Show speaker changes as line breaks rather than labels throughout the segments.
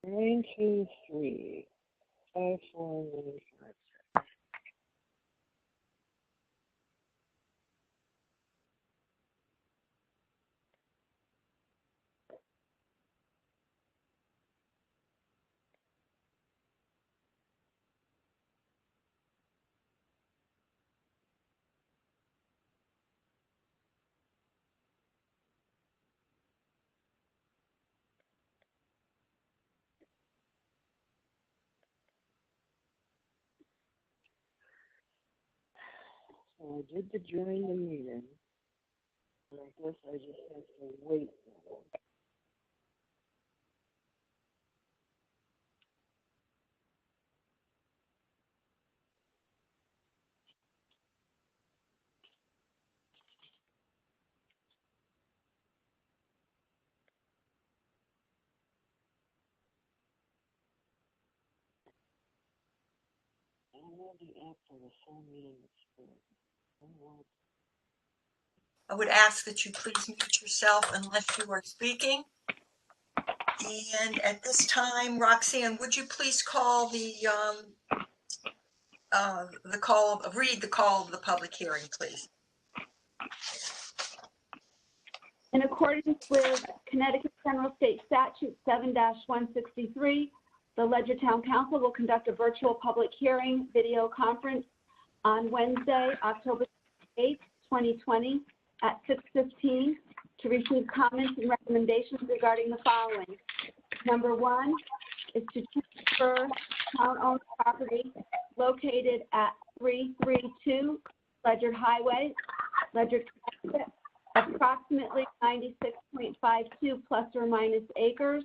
923 54956. So I did the join the meeting, and I guess I just have to wait now. I download the app for the phone meeting experience.
I would ask that you please mute yourself unless you are speaking. And at this time, Roxanne, would you please call read the call of the public hearing, please?
In accordance with Connecticut General State Statute 7-163, the Ledger Town Council will conduct a virtual public hearing video conference on Wednesday, October 8th, 2020 at 6:15 to receive comments and recommendations regarding the following. Number one is to transfer town-owned property located at 332 Ledyard Highway, Ledyard, Connecticut, approximately 96.52 plus or minus acres,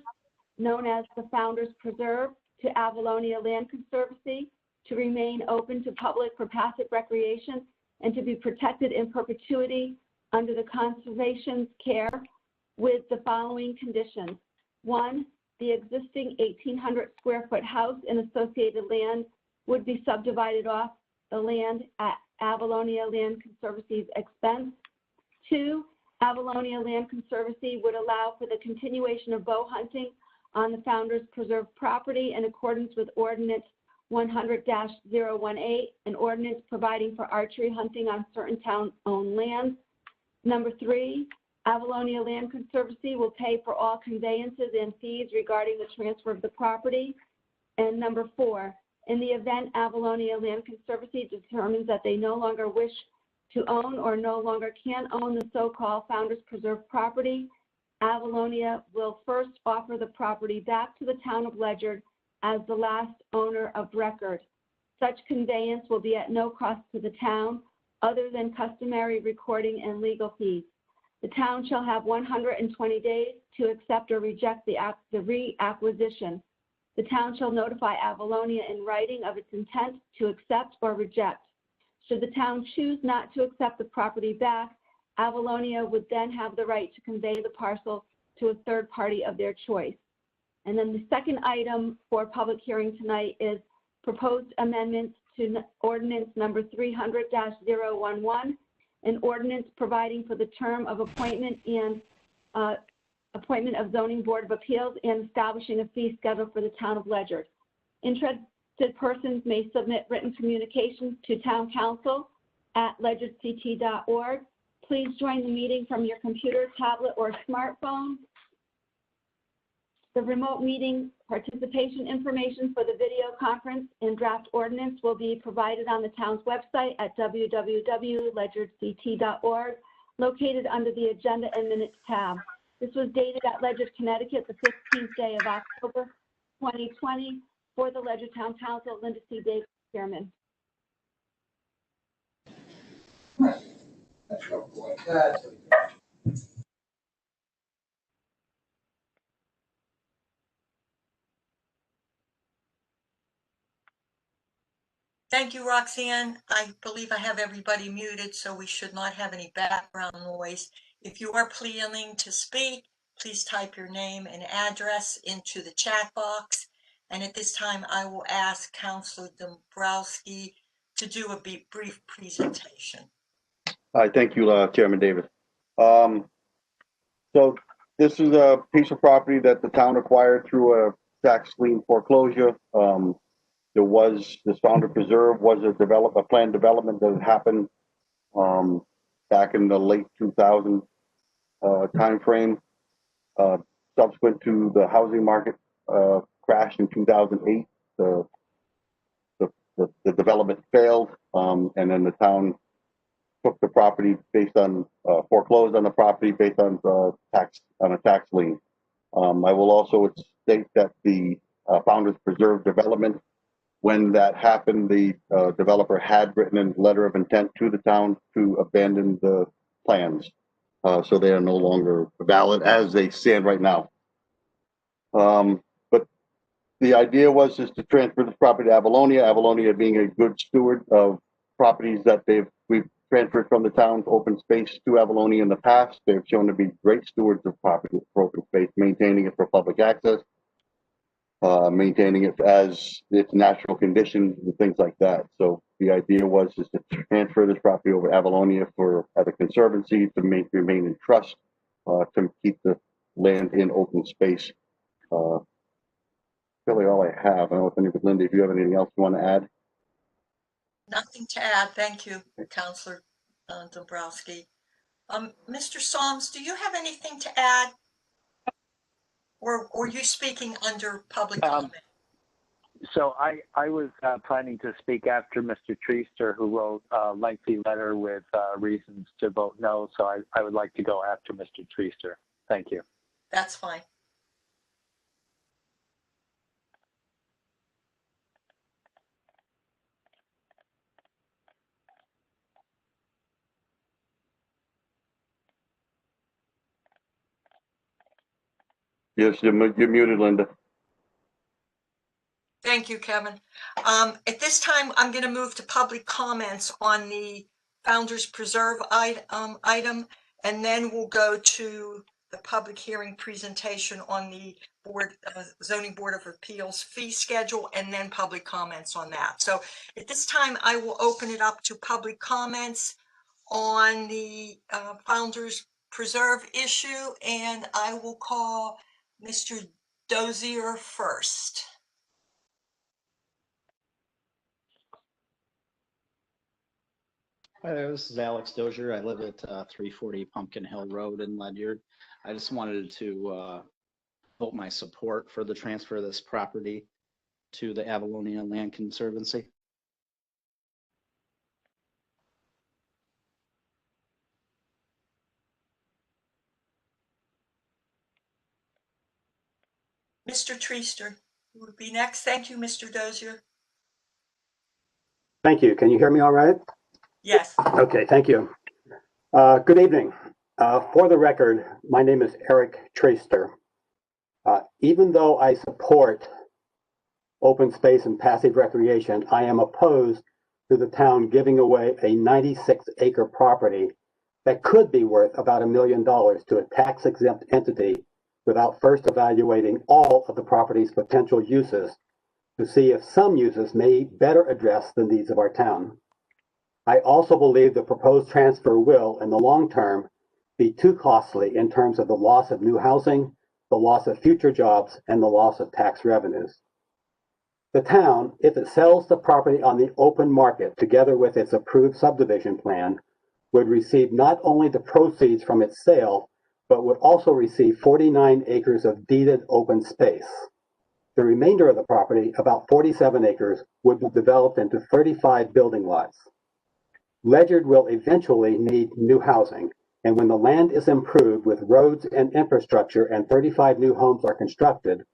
known as the Founders Preserve, to Avalonia Land Conservancy, to remain open to public for passive recreation and to be protected in perpetuity under the conservation's care with the following conditions. One, the existing 1,800 square foot house and associated land would be subdivided off the land at Avalonia Land Conservancy's expense. Two, Avalonia Land Conservancy would allow for the continuation of bow hunting on the Founders Preserve property in accordance with Ordinance 100-018, an ordinance providing for archery hunting on certain town-owned lands. Number three, Avalonia Land Conservancy will pay for all conveyances and fees regarding the transfer of the property. And number four, in the event Avalonia Land Conservancy determines that they no longer wish to own or no longer can own the so-called Founders Preserve property, Avalonia will first offer the property back to the town of Ledyard as the last owner of record. Such conveyance will be at no cost to the town other than customary recording and legal fees. The town shall have 120 days to accept or reject the reacquisition. The town shall notify Avalonia in writing of its intent to accept or reject. Should the town choose not to accept the property back, Avalonia would then have the right to convey the parcel to a third party of their choice. And then the second item for public hearing tonight is proposed amendments to ordinance number 300-011, an ordinance providing for the term of appointment and appointment of zoning board of appeals and establishing a fee schedule for the town of Ledyard. Interested persons may submit written communications to town council at ledyardct.org. Please join the meeting from your computer, tablet, or smartphone. The remote meeting participation information for the video conference and draft ordinance will be provided on the town's website at www.ledyardct.org, located under the Agenda and Minutes tab. This was dated at Ledyard, Connecticut, the 15th day of October, 2020, for the Ledyard Town Council, Linda C. Davis, Chairman.
Thank you, Roxanne. I believe I have everybody muted, so we should not have any background noise. If you are planning to speak, please type your name and address into the chat box. And at this time, I will ask Councilor Dombrowski to do a brief presentation.
Hi, thank you, Chairman Davis. So this is a piece of property that the town acquired through a tax lien foreclosure. There was, this Founder Preserve was a planned development that had happened back in the late 2000 timeframe. Subsequent to the housing market crash in 2008, the development failed, and then the town took the property based on foreclosed on the property based on a tax lien. I will also state that the Founders Preserve development, when that happened, the developer had written a letter of intent to the town to abandon the plans. So they are no longer valid as they stand right now. But the idea was just to transfer this property to Avalonia. Avalonia being a good steward of properties that we've transferred from the town to open space to Avalonia in the past. They've shown to be great stewards of property for open space, maintaining it for public access, maintaining it as its natural conditions and things like that. So the idea was just to transfer this property over to Avalonia as a conservancy to remain in trust, to keep the land in open space. Really all I have. I don't know if anybody, Linda, if you have anything else you want to add.
Nothing to add. Thank you, Councilor Dombrowski. Mr. Solms, do you have anything to add? Or were you speaking under public comment?
So I was planning to speak after Mr. Treaster, who wrote a lengthy letter with reasons to vote no. So I would like to go after Mr. Treaster. Thank you.
That's fine.
Yes, you're muted, Linda.
Thank you, Kevin. At this time, I'm going to move to public comments on the Founders Preserve item, and then we'll go to the public hearing presentation on the Zoning Board of Appeals fee schedule, and then public comments on that. So at this time, I will open it up to public comments on the Founders Preserve issue, and I will call Mr. Dozier first.
Hi there, this is Alex Dozier. I live at 340 Pumpkin Hill Road in Ledyard. I just wanted to vote my support for the transfer of this property to the Avalonia Land Conservancy.
Mr. Treaster would be next. Thank you, Mr. Dozier.
Thank you. Can you hear me all right?
Yes.
Okay, thank you. Good evening. For the record, my name is Eric Treaster. Even though I support open space and passive recreation, I am opposed to the town giving away a 96-acre property that could be worth about $1 million to a tax-exempt entity without first evaluating all of the property's potential uses to see if some uses may better address the needs of our town. I also believe the proposed transfer will, in the long term, be too costly in terms of the loss of new housing, the loss of future jobs, and the loss of tax revenues. The town, if it sells the property on the open market together with its approved subdivision plan, would receive not only the proceeds from its sale, but would also receive 49 acres of deeded open space. The remainder of the property, about 47 acres, would be developed into 35 building lots. Ledyard will eventually need new housing, and when the land is improved with roads and infrastructure and 35 new homes are constructed,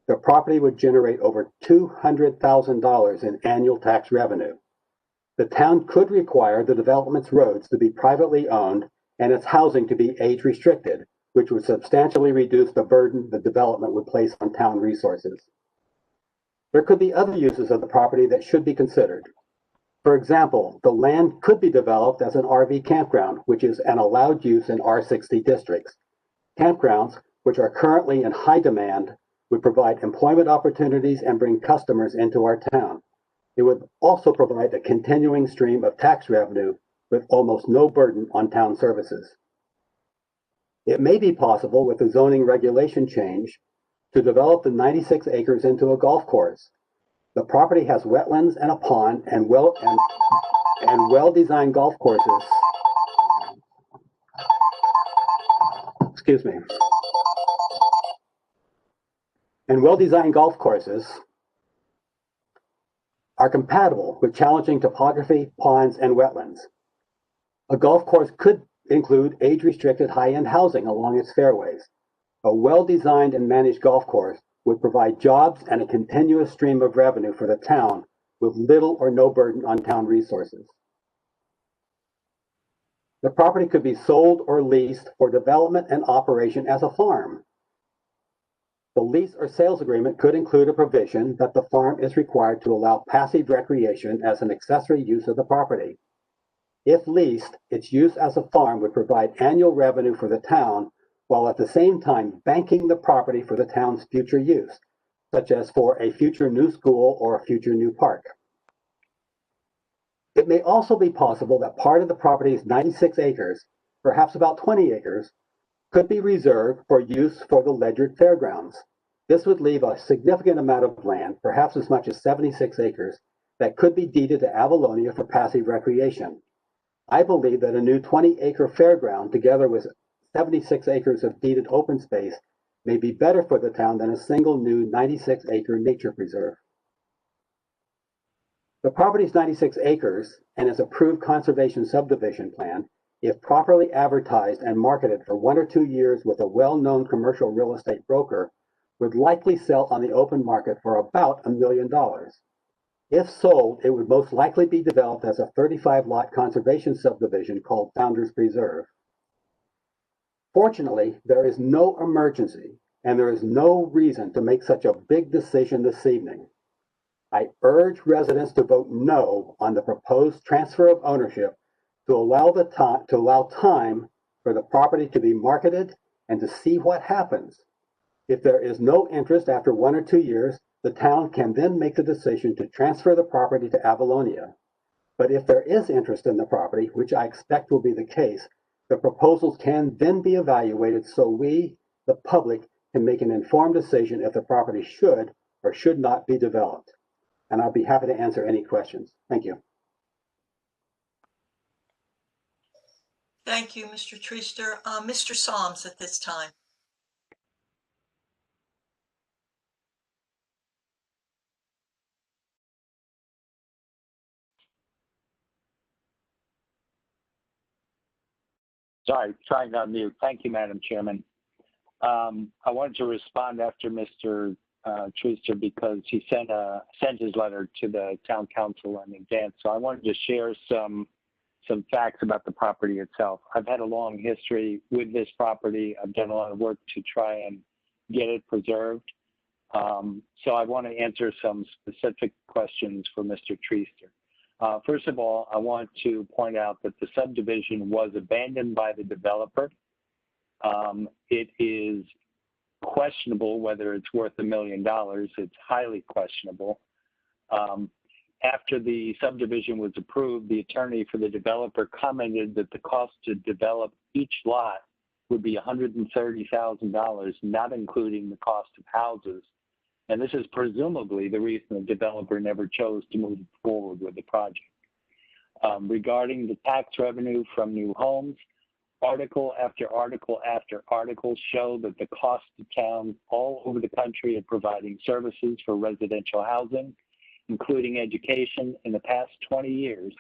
the property would generate over $200,000 in annual tax revenue. The town could require the development's roads to be privately owned and its housing to be age restricted, which would substantially reduce the burden the development would place on town resources. There could be other uses of the property that should be considered. For example, the land could be developed as an RV campground, which is an allowed use in R60 districts. Campgrounds, which are currently in high demand, would provide employment opportunities and bring customers into our town. It would also provide a continuing stream of tax revenue with almost no burden on town services. It may be possible with the zoning regulation change to develop the 96 acres into a golf course. The property has wetlands and a pond and well-designed golf courses. Excuse me. And well-designed golf courses are compatible with challenging topography, ponds, and wetlands. A golf course could include age-restricted high-end housing along its fairways. A well-designed and managed golf course would provide jobs and a continuous stream of revenue for the town with little or no burden on town resources. The property could be sold or leased for development and operation as a farm. The lease or sales agreement could include a provision that the farm is required to allow passive recreation as an accessory use of the property. If leased, its use as a farm would provide annual revenue for the town, while at the same time banking the property for the town's future use, such as for a future new school or a future new park. It may also be possible that part of the property's 96 acres, perhaps about 20 acres, could be reserved for use for the Ledyard Fairgrounds. This would leave a significant amount of land, perhaps as much as 76 acres, that could be deeded to Avalonia for passive recreation. I believe that a new 20-acre fairground, together with 76 acres of deeded open space, may be better for the town than a single new 96-acre nature preserve. The property's 96 acres and its approved conservation subdivision plan, if properly advertised and marketed for 1 or 2 years with a well-known commercial real estate broker, would likely sell on the open market for about $1 million. If sold, it would most likely be developed as a 35-lot conservation subdivision called Founders Preserve. Fortunately, there is no emergency, and there is no reason to make such a big decision this evening. I urge residents to vote no on the proposed transfer of ownership to allow time for the property to be marketed and to see what happens. If there is no interest after 1 or 2 years, the town can then make the decision to transfer the property to Avalonia. But if there is interest in the property, which I expect will be the case, the proposals can then be evaluated so we, the public, can make an informed decision if the property should or should not be developed. And I'll be happy to answer any questions. Thank you.
Thank you, Mr. Treaster. Mr. Soms at this time.
Sorry, trying to unmute. Thank you, Madam Chairman. I wanted to respond after Mr. Treaster because he sent his letter to the town council in advance. So I wanted to share some facts about the property itself. I've had a long history with this property. I've done a lot of work to try and get it preserved. So I want to answer some specific questions for Mr. Treaster. First of all, I want to point out that the subdivision was abandoned by the developer. It is questionable whether it's worth $1 million. It's highly questionable. After the subdivision was approved, the attorney for the developer commented that the cost to develop each lot would be $130,000, not including the cost of houses. And this is presumably the reason the developer never chose to move forward with the project. Regarding the tax revenue from new homes, article after article after article show that the cost to towns all over the country of providing services for residential housing, including education, in the past 20 years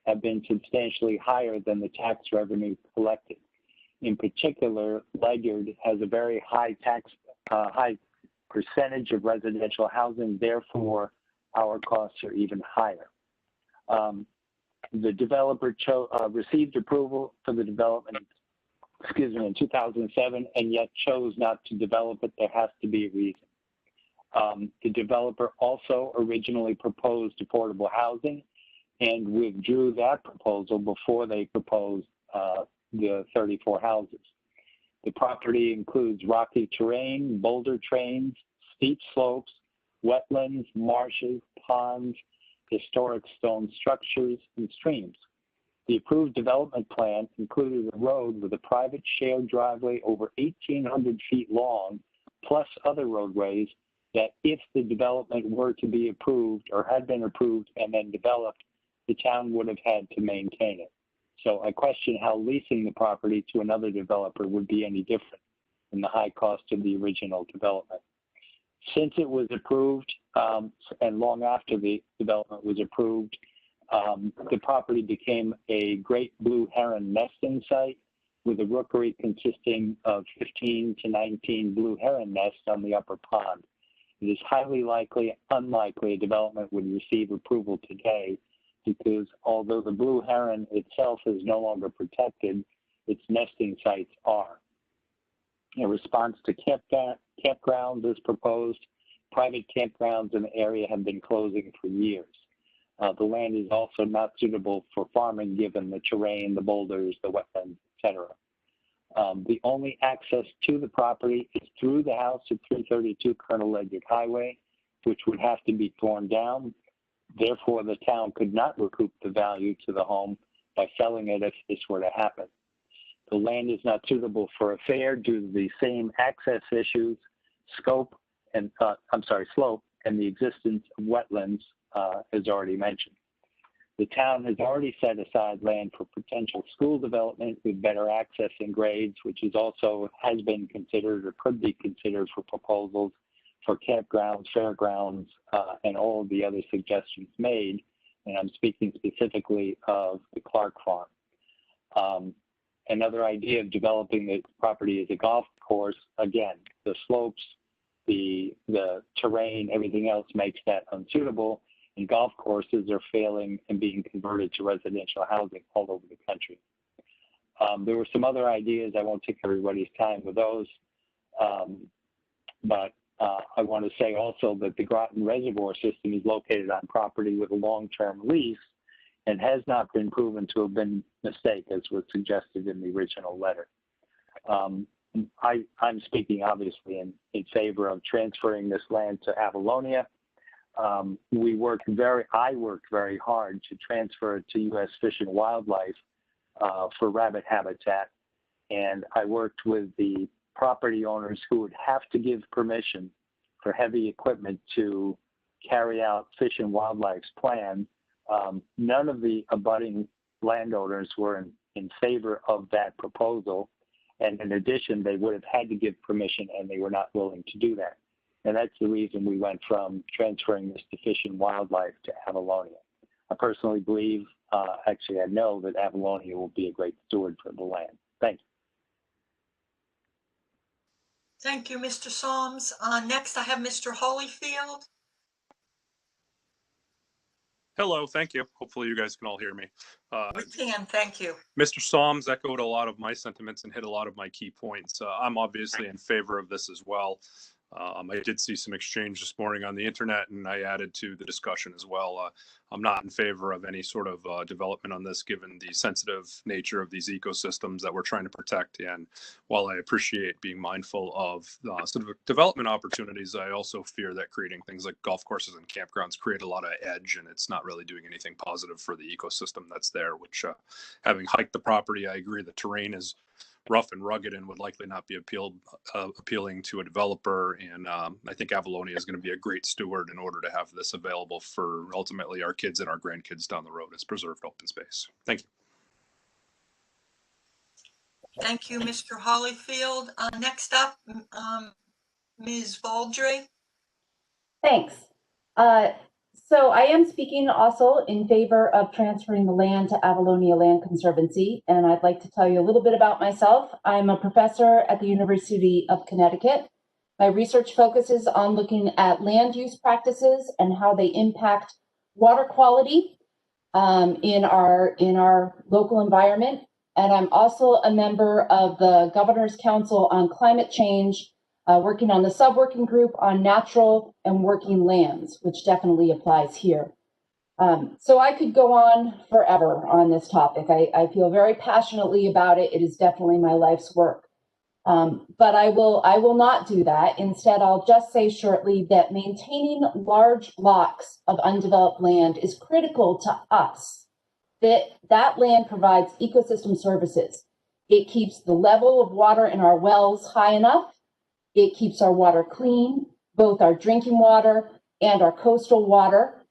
have been substantially higher than the tax revenue collected. In particular, Ledyard has a very high percentage of residential housing, therefore our costs are even higher. The developer received approval for the development, in 2007, and yet chose not to develop it. There has to be a reason. The developer also originally proposed affordable housing and withdrew that proposal before they proposed the 34 houses. The property includes rocky terrain, boulder trains, steep slopes, wetlands, marshes, ponds, historic stone structures, and streams. The approved development plan included a road with a private shared driveway over 1,800 feet long plus other roadways, that if the development were to be approved or had been approved and then developed, the town would have had to maintain it. So I question how leasing the property to another developer would be any different than the high cost of the original development. Since it was approved, and long after the development was approved, the property became a great blue heron nesting site with a rookery consisting of 15 to 19 blue heron nests on the upper pond. It is highly unlikely a development would receive approval today, because although the blue heron itself is no longer protected, its nesting sites are. In response to campgrounds as proposed, private campgrounds in the area have been closing for years. The land is also not suitable for farming given the terrain, the boulders, the wetlands, etc. The only access to the property is through the house at 332 Colonel Ledyard Highway, which would have to be torn down. Therefore, the town could not recoup the value to the home by selling it if this were to happen. The land is not suitable for a fair due to the same access issues, slope, and the existence of wetlands, as already mentioned. The town has already set aside land for potential school development with better access and grades, which is also has been considered or could be considered for proposals for campgrounds, fairgrounds, and all of the other suggestions made. And I'm speaking specifically of the Clark Farm. Another idea of developing the property as a golf course, again, the slopes, the terrain, everything else makes that unsuitable, and golf courses are failing and being converted to residential housing all over the country. There were some other ideas. I won't take everybody's time with those, but I want to say also that the Groton Reservoir system is located on property with a long-term lease and has not been proven to have been a mistake, as was suggested in the original letter. I'm speaking obviously in favor of transferring this land to Avalonia. I worked very hard to transfer it to U.S. Fish and Wildlife for rabbit habitat, and I worked with the property owners who would have to give permission for heavy equipment to carry out Fish and Wildlife's plan. None of the abutting landowners were in favor of that proposal, and in addition, they would have had to give permission, and they were not willing to do that. And that's the reason we went from transferring this to Fish and Wildlife to Avalonia. I personally believe, actually I know that Avalonia will be a great steward for the land. Thank you.
Thank you, Mr. Solms. Next, I have Mr. Holyfield.
Hello, thank you. Hopefully you guys can all hear me.
We can, thank you.
Mr. Solms echoed a lot of my sentiments and hit a lot of my key points. I'm obviously in favor of this as well. I did see some exchange this morning on the internet, and I added to the discussion as well. I'm not in favor of any sort of development on this, given the sensitive nature of these ecosystems that we're trying to protect. And while I appreciate being mindful of sort of development opportunities, I also fear that creating things like golf courses and campgrounds create a lot of edge, and it's not really doing anything positive for the ecosystem that's there, which having hiked the property, I agree the terrain is rough and rugged and would likely not be appealing to a developer. And I think Avalonia is going to be a great steward in order to have this available for ultimately our kids and our grandkids down the road as preserved open space. Thank you.
Thank you, Mr. Holyfield. Next up, Ms. Baldry.
Thanks. So I am speaking also in favor of transferring the land to Avalonia Land Conservancy, and I'd like to tell you a little bit about myself. I'm a professor at the University of Connecticut. My research focuses on looking at land use practices and how they impact water quality in our local environment. And I'm also a member of the Governor's Council on Climate Change, working on the sub-working group on natural and working lands, which definitely applies here. So I could go on forever on this topic. I feel very passionately about it. It is definitely my life's work. But I will not do that. Instead, I'll just say shortly that maintaining large blocks of undeveloped land is critical to us. That land provides ecosystem services. It keeps the level of water in our wells high enough. It keeps our water clean, both our drinking water and our coastal water.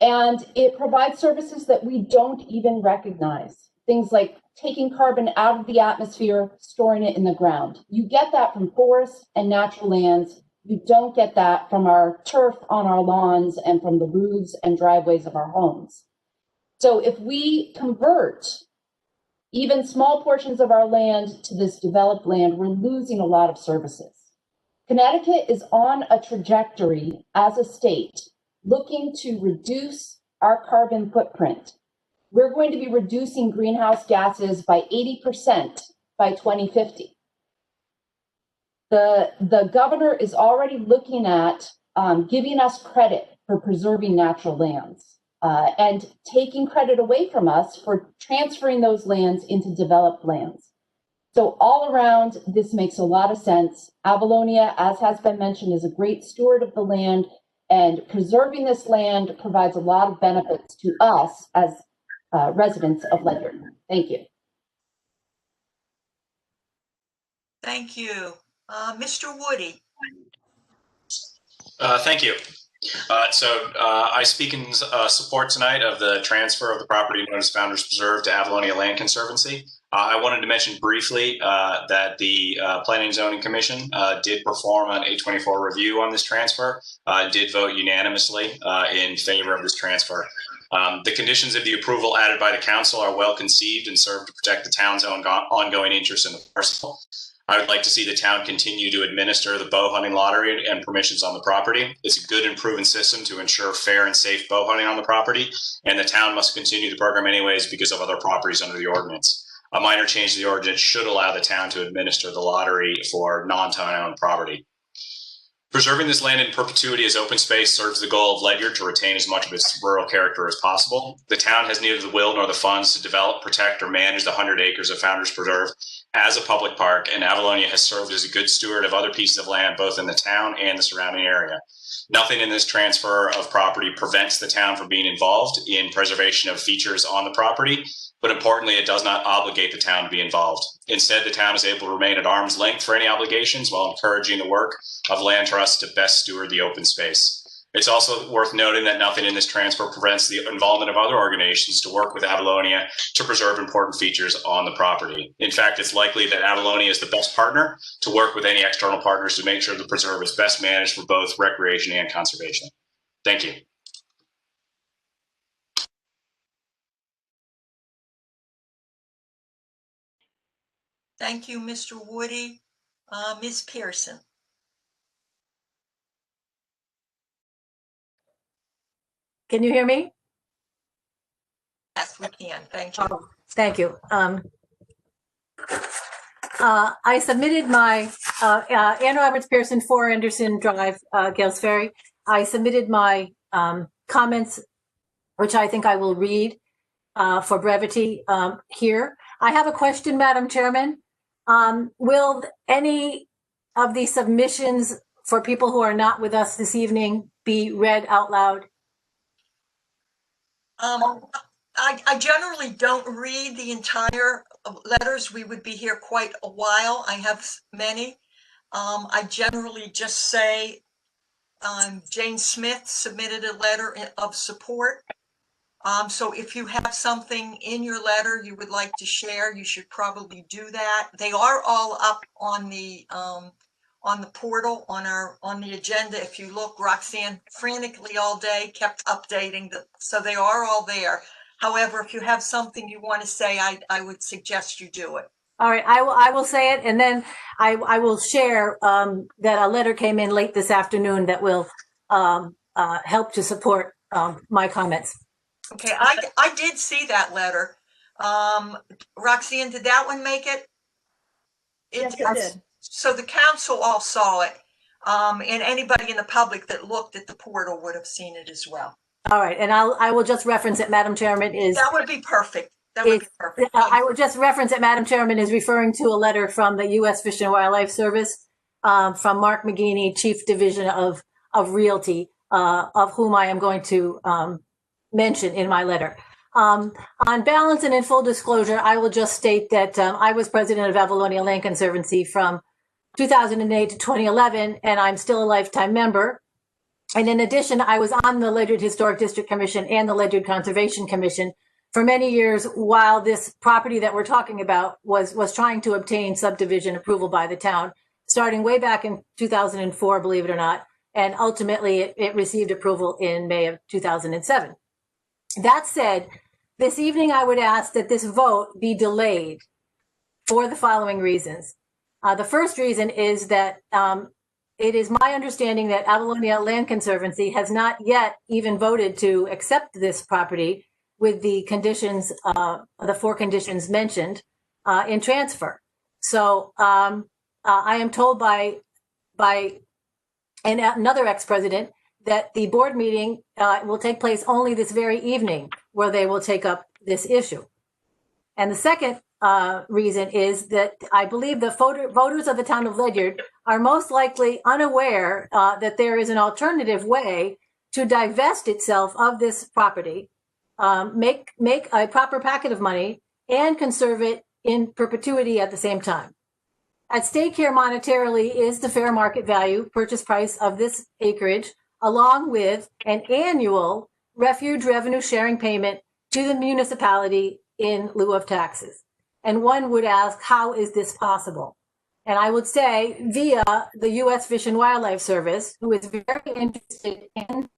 And it provides services that we don't even recognize. Things like taking carbon out of the atmosphere, storing it in the ground. You get that from forests and natural lands. You don't get that from our turf on our lawns and from the roofs and driveways of our homes. So if we convert even small portions of our land to this developed land, we're losing a lot of services. Connecticut is on a trajectory as a state looking to reduce our carbon footprint. We're going to be reducing greenhouse gases by 80% by 2050. The governor is already looking at giving us credit for preserving natural lands and taking credit away from us for transferring those lands into developed lands. So all around, this makes a lot of sense. Avalonia, as has been mentioned, is a great steward of the land, and preserving this land provides a lot of benefits to us as residents of Ledyard. Thank you.
Thank you. Mr. Woody.
Thank you. I speak in support tonight of the transfer of the property known as Founders Preserve to Avalonia Land Conservancy. I wanted to mention briefly that the Planning and Zoning Commission did perform an 824 review on this transfer, did vote unanimously in favor of this transfer. The conditions of the approval added by the council are well conceived and serve to protect the town's own ongoing interest in the parcel. I would like to see the town continue to administer the bow hunting lottery and permissions on the property. It's a good and proven system to ensure fair and safe bow hunting on the property, and the town must continue the program anyways because of other properties under the ordinance. A minor change to the ordinance should allow the town to administer the lottery for non-town-owned property. Preserving this land in perpetuity as open space serves the goal of Ledyard to retain as much of its rural character as possible. The town has neither the will nor the funds to develop, protect, or manage the 100 acres of Founders Preserve as a public park, and Avalonia has served as a good steward of other pieces of land both in the town and the surrounding area. Nothing in this transfer of property prevents the town from being involved in preservation of features on the property, but importantly, it does not obligate the town to be involved. Instead, the town is able to remain at arm's length for any obligations while encouraging the work of land trusts to best steward the open space. It's also worth noting that nothing in this transfer prevents the involvement of other organizations to work with Avalonia to preserve important features on the property. In fact, it's likely that Avalonia is the best partner to work with any external partners to make sure the preserve is best managed for both recreation and conservation. Thank you.
Thank you, Mr. Woody. Ms. Pearson.
Can you hear me?
Yes, we can. Thank you.
Oh, thank you. I submitted my Ann Roberts Pearson, 4 Anderson Drive, Gales Ferry. I submitted my comments, which I think I will read for brevity here. I have a question, Madam Chairman. Will any of the submissions for people who are not with us this evening be read out loud?
I generally don't read the entire letters. We would be here quite a while. I have many. I generally just say Jane Smith submitted a letter of support. So if you have something in your letter you would like to share, you should probably do that. They are all up on the portal on the agenda. If you look, Roxanne frantically all day kept updating so they are all there. However, if you have something you want to say, I would suggest you do it.
All right, I will say it, and then I will share that a letter came in late this afternoon that will help to support my comments.
Okay, I did see that letter. Roxanne, did that one make it?
Yes, it did.
So the council all saw it, and anybody in the public that looked at the portal would have seen it as well.
All right, and I will just reference it, Madam Chairman.
That would be perfect. That would be perfect.
I would just reference it, Madam Chairman, is referring to a letter from the U.S. Fish and Wildlife Service from Mark McGinney, Chief Division of Realty, of whom I am going to mention in my letter. On balance and in full disclosure, I will just state that I was president of Avalonia Land Conservancy from 2008 to 2011, and I'm still a lifetime member. And in addition, I was on the Ledyard Historic District Commission and the Ledyard Conservation Commission for many years while this property that we're talking about was trying to obtain subdivision approval by the town, starting way back in 2004, believe it or not, and ultimately it received approval in May of 2007. That said, this evening I would ask that this vote be delayed for the following reasons. The first reason is that it is my understanding that Avalonia Land Conservancy has not yet even voted to accept this property with the conditions, the 4 conditions mentioned in transfer. So I am told by another ex-president that the board meeting will take place only this very evening, where they will take up this issue. And the second reason is that I believe the voters of the town of Ledyard are most likely unaware that there is an alternative way to divest itself of this property, make a proper packet of money, and conserve it in perpetuity at the same time. At stake here monetarily is the fair market value purchase price of this acreage, along with an annual refuge revenue sharing payment to the municipality in lieu of taxes. And one would ask, how is this possible? And I would say via the U.S. Fish and Wildlife Service, who is very interested in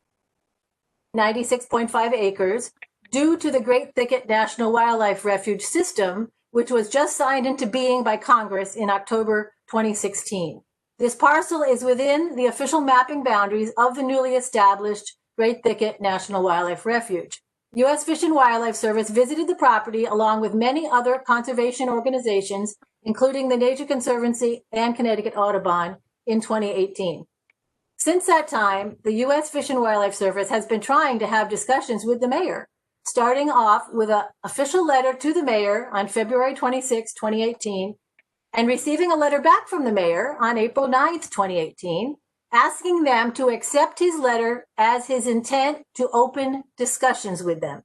96.5 acres due to the Great Thicket National Wildlife Refuge system, which was just signed into being by Congress in October 2016. This parcel is within the official mapping boundaries of the newly established Great Thicket National Wildlife Refuge. U.S. Fish and Wildlife Service visited the property along with many other conservation organizations, including the Nature Conservancy and Connecticut Audubon, in 2018. Since that time, the U.S. Fish and Wildlife Service has been trying to have discussions with the mayor, starting off with an official letter to the mayor on February 26, 2018, and receiving a letter back from the mayor on April 9, 2018, asking them to accept his letter as his intent to open discussions with them.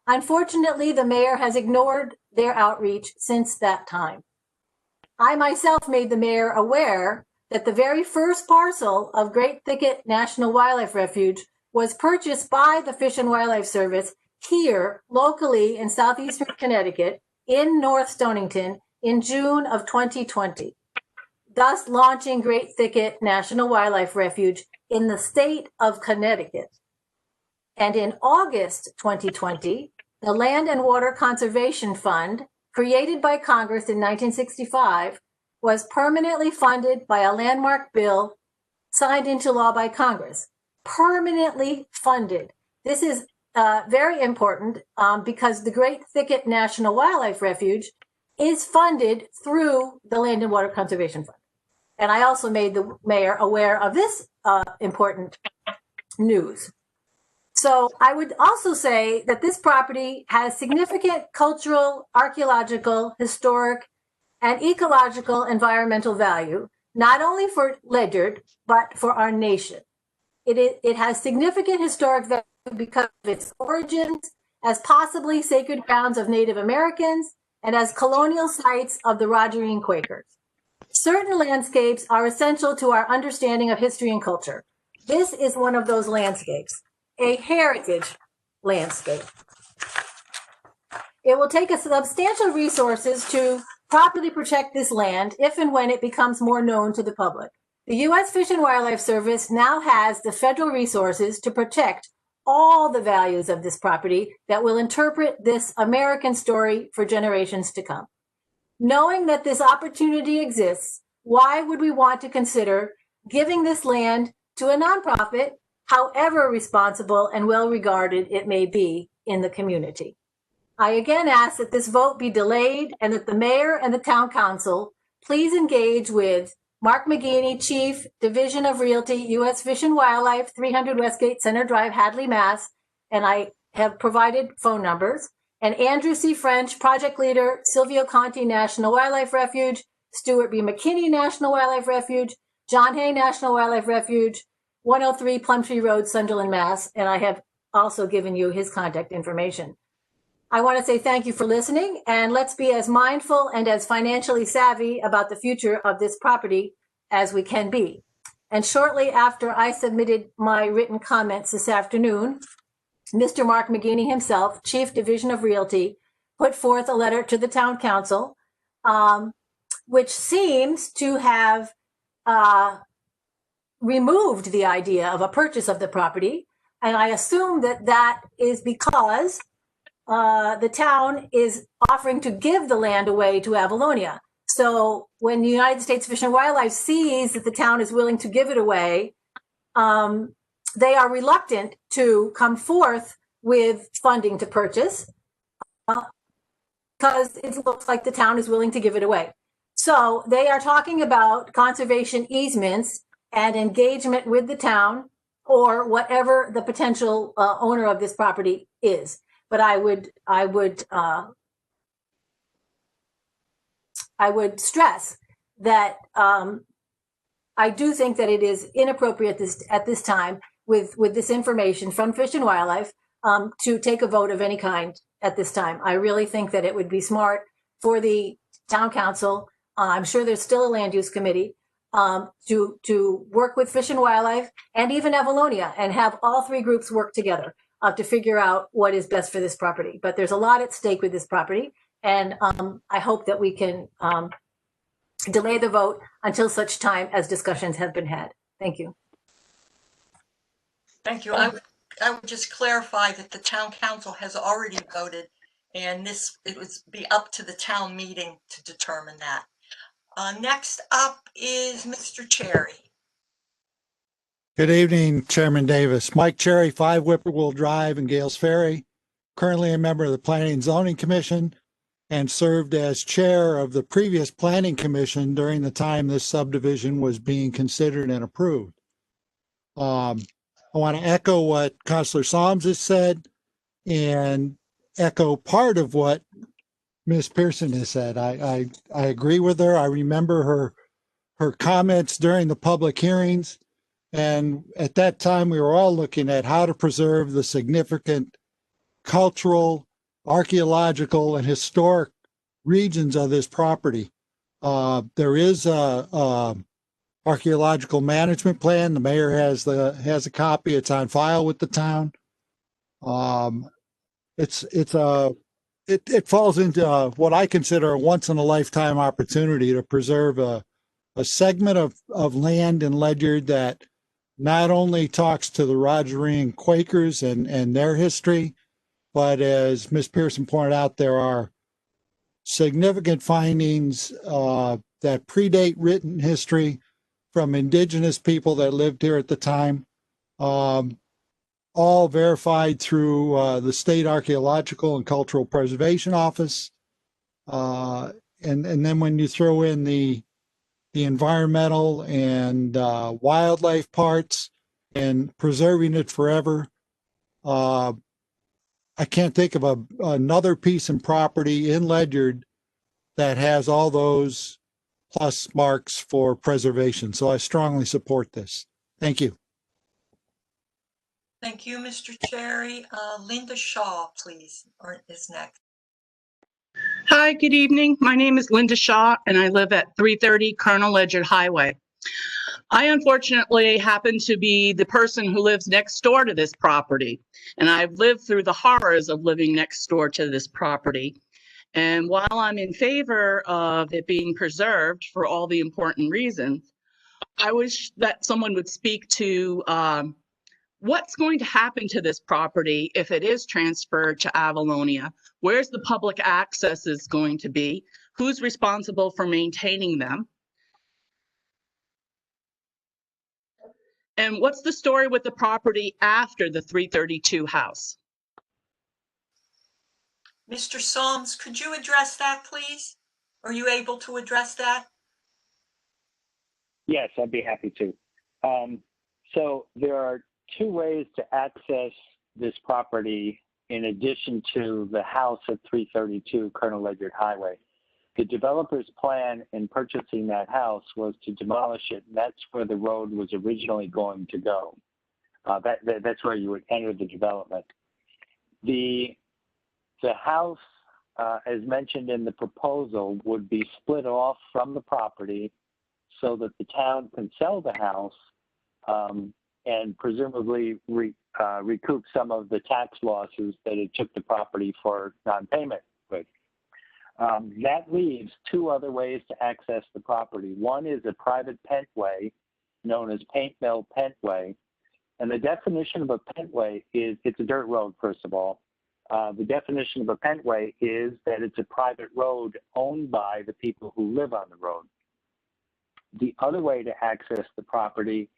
Unfortunately, the mayor has ignored their outreach since that time. I myself made the mayor aware that the very first parcel of Great Thicket National Wildlife Refuge was purchased by the Fish and Wildlife Service here locally in southeastern Connecticut in North Stonington in June of 2020. Thus launching Great Thicket National Wildlife Refuge in the state of Connecticut. And in August 2020, the Land and Water Conservation Fund, created by Congress in 1965, was permanently funded by a landmark bill signed into law by Congress. Permanently funded. This is very important because the Great Thicket National Wildlife Refuge is funded through the Land and Water Conservation Fund. And I also made the mayor aware of this important news. So I would also say that this property has significant cultural, archaeological, historic, and ecological environmental value, not only for Ledyard, but for our nation. It has significant historic value because of its origins as possibly sacred grounds of Native Americans and as colonial sites of the Rogerine Quakers. Certain landscapes are essential to our understanding of history and culture. This is one of those landscapes, a heritage landscape. It will take us substantial resources to properly protect this land if and when it becomes more known to the public. The U.S. Fish and Wildlife Service now has the federal resources to protect all the values of this property that will interpret this American story for generations to come. Knowing that this opportunity exists, why would we want to consider giving this land to a nonprofit, however responsible and well regarded it may be in the community? I again ask that this vote be delayed and that the mayor and the town council please engage with Mark McGeaney, Chief, Division of Realty, U.S. Fish and Wildlife, 300 Westgate Center Drive, Hadley, Mass. And I have provided phone numbers. And Andrew C. French, Project Leader, Silvio Conti National Wildlife Refuge, Stuart B. McKinney National Wildlife Refuge, John Hay National Wildlife Refuge, 103 Plumtree Road, Sunderland, Mass. And I have also given you his contact information. I want to say thank you for listening, and let's be as mindful and as financially savvy about the future of this property as we can be. And shortly after I submitted my written comments this afternoon, Mr. Mark McGinney himself, Chief Division of Realty, put forth a letter to the town council, which seems to have removed the idea of a purchase of the property. And I assume that that is because the town is offering to give the land away to Avalonia. So when the United States Fish and Wildlife sees that the town is willing to give it away, they are reluctant to come forth with funding to purchase because it looks like the town is willing to give it away. So they are talking about conservation easements and engagement with the town or whatever the potential owner of this property is. But I would stress that I do think that it is inappropriate at this time with this information from Fish and Wildlife to take a vote of any kind at this time. I really think that it would be smart for the town council. I'm sure there's still a land use committee to work with Fish and Wildlife and even Avalonia and have all three groups work together to figure out what is best for this property. But there's a lot at stake with this property. And I hope that we can delay the vote until such time as discussions have been had. Thank you.
Thank you. I would just clarify that the town council has already voted, and it would be up to the town meeting to determine that. Next up is Mr. Cherry.
Good evening, Chairman Davis. Mike Cherry, 5 Whippoorwill Drive in Gales Ferry. Currently a member of the Planning and Zoning Commission and served as chair of the previous Planning Commission during the time this subdivision was being considered and approved. I want to echo what Councilor Solms has said and echo part of what Ms. Pearson has said. I agree with her. I remember her comments during the public hearings. And at that time, we were all looking at how to preserve the significant cultural, archaeological, and historic regions of this property. There is a archaeological management plan. The mayor has a copy. It's on file with the town. It falls into what I consider a once in a lifetime opportunity to preserve a segment of land in Ledyard that not only talks to the Rogerian Quakers and their history, but as Ms. Pearson pointed out, there are significant findings that predate written history from indigenous people that lived here at the time, all verified through the State Archaeological and Cultural Preservation Office. And then when you throw in the environmental and wildlife parts and preserving it forever, I can't think of another piece of property in Ledyard that has all those plus marks for preservation. So I strongly support this. Thank you.
Thank you, Mr. Cherry. Linda Shaw, please, is next.
Hi, good evening. My name is Linda Shaw, and I live at 330 Colonel Ledyard Highway. I unfortunately happen to be the person who lives next door to this property, and I've lived through the horrors of living next door to this property. And while I'm in favor of it being preserved for all the important reasons, I wish that someone would speak to what's going to happen to this property if it is transferred to Avalonia. Where's the public access is going to be? Who's responsible for maintaining them? And what's the story with the property after the 332 house?
Mr. Solms, could you address that, please? Are you able to address that?
Yes, I'd be happy to. So there are 2 ways to access this property in addition to the house at 332 Colonel Ledyard Highway. The developer's plan in purchasing that house was to demolish it. That's where the road was originally going to go. That's where you would enter the development. The The house, as mentioned in the proposal, would be split off from the property so that the town can sell the house and presumably recoup some of the tax losses that it took the property for non-payment with. That leaves two other ways to access the property. One is a private pentway known as Paint Mill Pentway. And the definition of a pentway is, it's a dirt road, first of all. The definition of a pentway is that it's a private road owned by the people who live on the road. The other way to access the property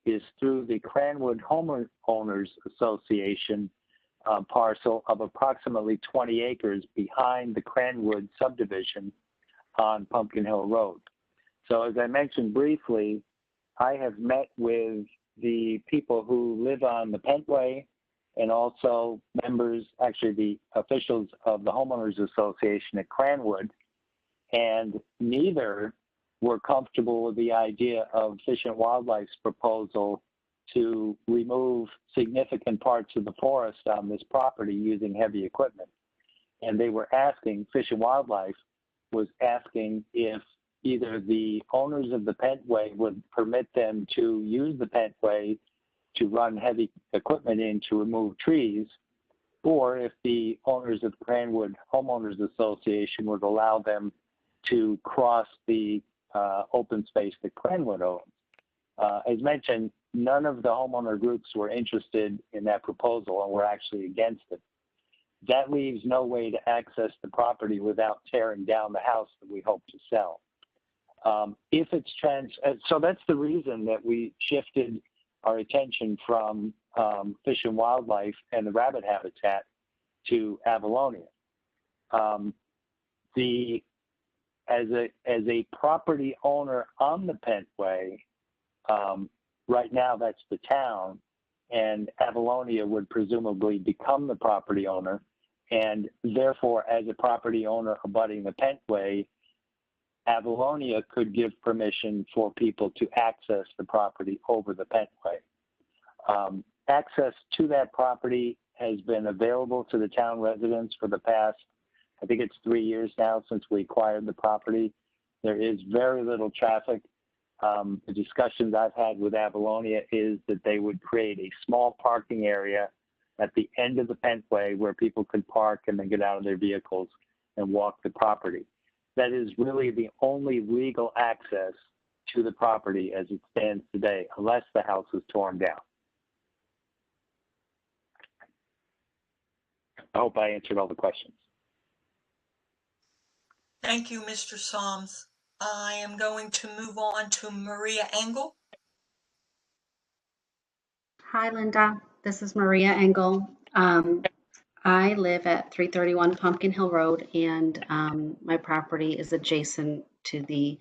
is through the Cranwood Homeowners Association parcel of approximately 20 acres behind the Cranwood subdivision on Pumpkin Hill Road. So as I mentioned briefly, I have met with the people who live on the Pentway and also members, actually the officials of the Homeowners Association at Cranwood, and neither were comfortable with the idea of Fish and Wildlife's proposal to remove significant parts of the forest on this property using heavy equipment. And they were asking, Fish and Wildlife was asking if either the owners of the Pentway would permit them to use the Pentway to run heavy equipment in to remove trees, or if the owners of Cranwood Homeowners Association would allow them to cross the open space that Cranwood owns. As mentioned, none of the homeowner groups were interested in that proposal and were actually against it. That leaves no way to access the property without tearing down the house that we hope to sell. If it's so that's the reason that we shifted our attention from Fish and Wildlife and the rabbit habitat to Avalonia. As a property owner on the Pentway, right now that's the town, and Avalonia would presumably become the property owner, and therefore as a property owner abutting the Pentway, Avalonia could give permission for people to access the property over the Pentway. Access to that property has been available to the town residents for the past, I think it's 3 years now since we acquired the property. There is very little traffic. The discussions I've had with Avalonia is that they would create a small parking area at the end of the Pentway where people could park and then get out of their vehicles and walk the property. That is really the only legal access to the property as it stands today, unless the house is torn down. I hope I answered all the questions.
Thank you, Mr. Soms. I am going to move on to Maria Engel.
Hi, Linda. This is Maria Engel. I live at 331 Pumpkin Hill Road, and my property is adjacent to the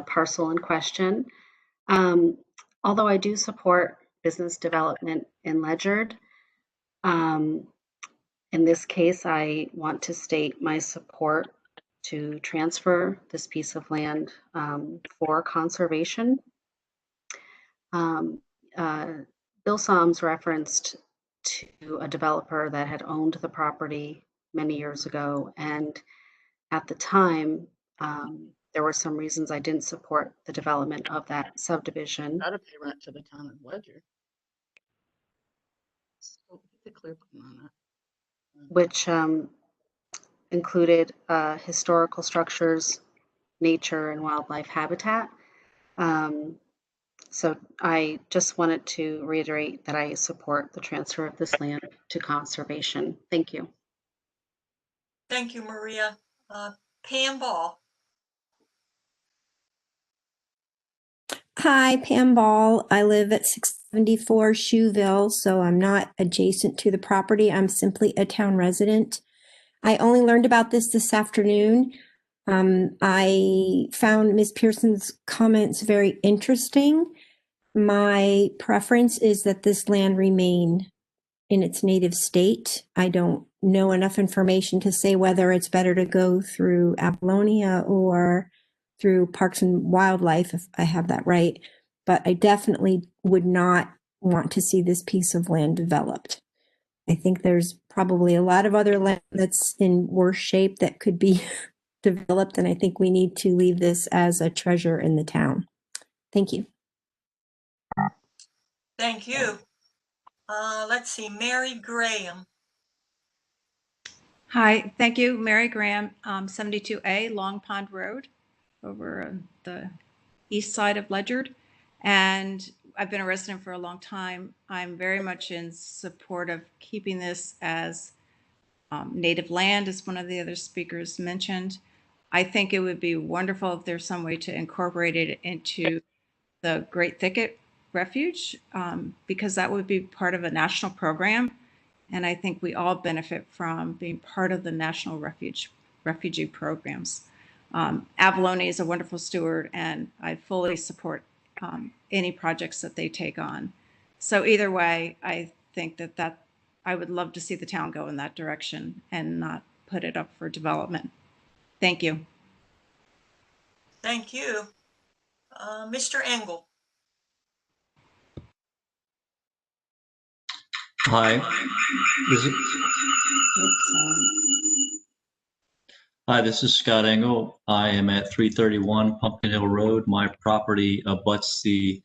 parcel in question. Although I do support business development in Ledyard, in this case, I want to state my support to transfer this piece of land for conservation. Bill Soms referenced to a developer that had owned the property many years ago, and at the time, there were some reasons I didn't support the development of that subdivision.
Gotta pay rent to the town of Ledyard. So the clear on that.
Which included historical structures, nature, and wildlife habitat. So I just wanted to reiterate that I support the transfer of this land to conservation. Thank you.
Thank you, Maria. Pam Ball.
Hi, Pam Ball. I live at 674 Shoeville, so I'm not adjacent to the property. I'm simply a town resident. I only learned about this afternoon. I found Ms. Pearson's comments very interesting. My preference is that this land remain in its native state. I don't know enough information to say whether it's better to go through Avalonia or through Parks and Wildlife, if I have that right. But I definitely would not want to see this piece of land developed. I think there's probably probably a lot of other land that's in worse shape that could be developed, and I think we need to leave this as a treasure in the town. Thank you.
Thank you. Let's see, Mary Graham.
Hi, thank you, Mary Graham, 72A Long Pond Road over the east side of Ledyard. And I've been a resident for a long time. I'm very much in support of keeping this as native land, as one of the other speakers mentioned. I think it would be wonderful if there's some way to incorporate it into the Great Thicket Refuge, because that would be part of a national program. And I think we all benefit from being part of the national refugee programs. Avalonia is a wonderful steward, and I fully support any projects that they take on. So either way, I think that I would love to see the town go in that direction and not put it up for development. Thank you.
Thank you. Mr. Engel.
Hi. Hi, this is Scott Engel. I am at 331 Pumpkin Hill Road. My property abuts the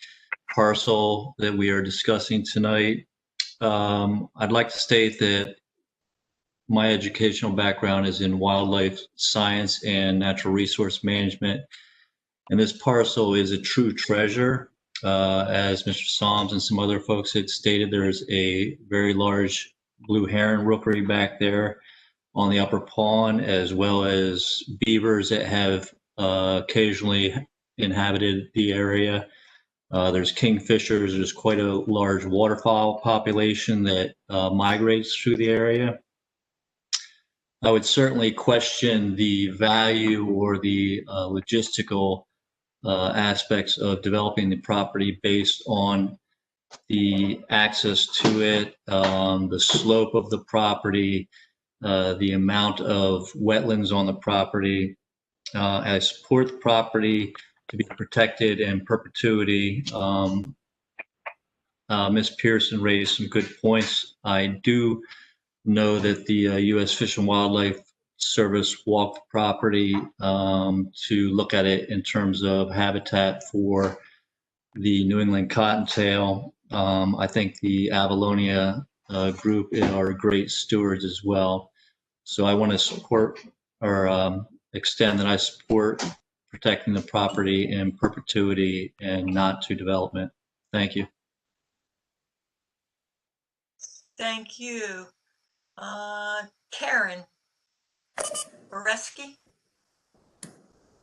parcel that we are discussing tonight. I'd like to state that my educational background is in wildlife science and natural resource management. And this parcel is a true treasure. As Mr. Solms and some other folks had stated, there's a very large blue heron rookery back there on the upper pond, as well as beavers that have occasionally inhabited the area. There's kingfishers. There's quite a large waterfowl population that migrates through the area. I would certainly question the value or the logistical aspects of developing the property based on the access to it, the slope of the property, the amount of wetlands on the property. I support the property to be protected in perpetuity. Ms. Pearson raised some good points. I do know that the U.S. Fish and Wildlife Service walked the property to look at it in terms of habitat for the New England cottontail. I think the Avalonia group are great stewards as well. So I want to support or extend that I support protecting the property in perpetuity and not to development. Thank you.
Thank you. Karen Boreski.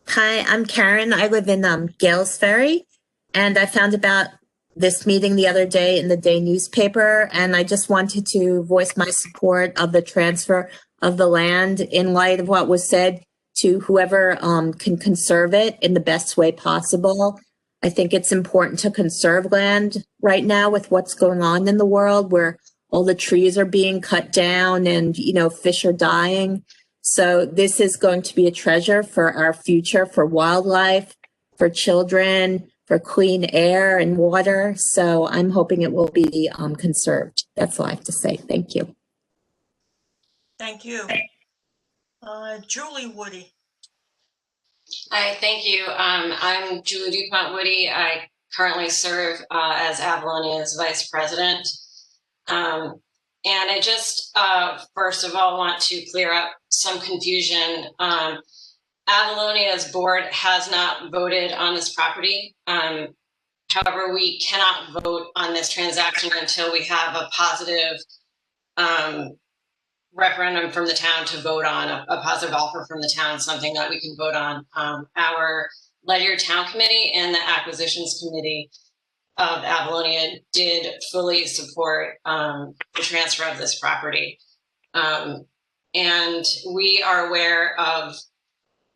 Hi, I'm Karen. I live in Gales Ferry, and I found about this meeting the other day in the day newspaper, and I just wanted to voice my support of the transfer of the land in light of what was said to whoever can conserve it in the best way possible. I think it's important to conserve land right now with what's going on in the world, where all the trees are being cut down and, you know, fish are dying. So this is going to be a treasure for our future, for wildlife, for children, for clean air and water. So I'm hoping it will be conserved. That's all I have to say. Thank you.
Thank you. Julie Woody.
Hi, thank you. I'm Julie DuPont Woody. I currently serve as Avalonia's Vice President. And I just, first of all, want to clear up some confusion. Avalonia's board has not voted on this property. However, we cannot vote on this transaction until we have a positive referendum from the town to vote on, a positive offer from the town, something that we can vote on. Our Ledyard Town Committee and the Acquisitions Committee of Avalonia did fully support the transfer of this property. And we are aware of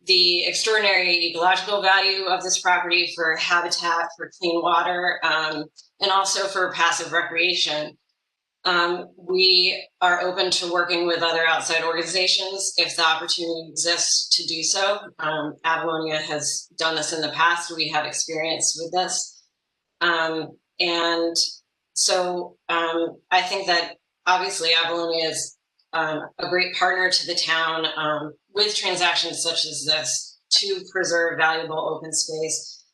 the extraordinary ecological value of this property for habitat, for clean water, and also for passive recreation. We are open to working with other outside organizations if the opportunity exists to do so. Avalonia has done this in the past. We have experience with this. And so I think that obviously Avalonia is a great partner to the town with transactions such as this to preserve valuable open space.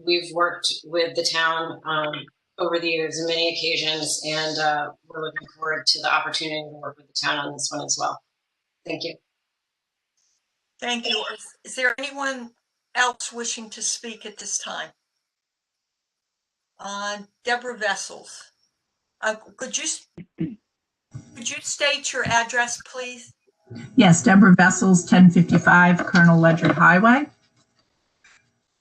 We've worked with the town over the years on many occasions, and we're looking forward to the opportunity to work with the town on this one as well. Thank you.
Thank you. Is there anyone else wishing to speak at this time? Deborah Vessels. Could you state your address, please?
Yes, Deborah Vessels, 1055 Colonel Ledyard Highway.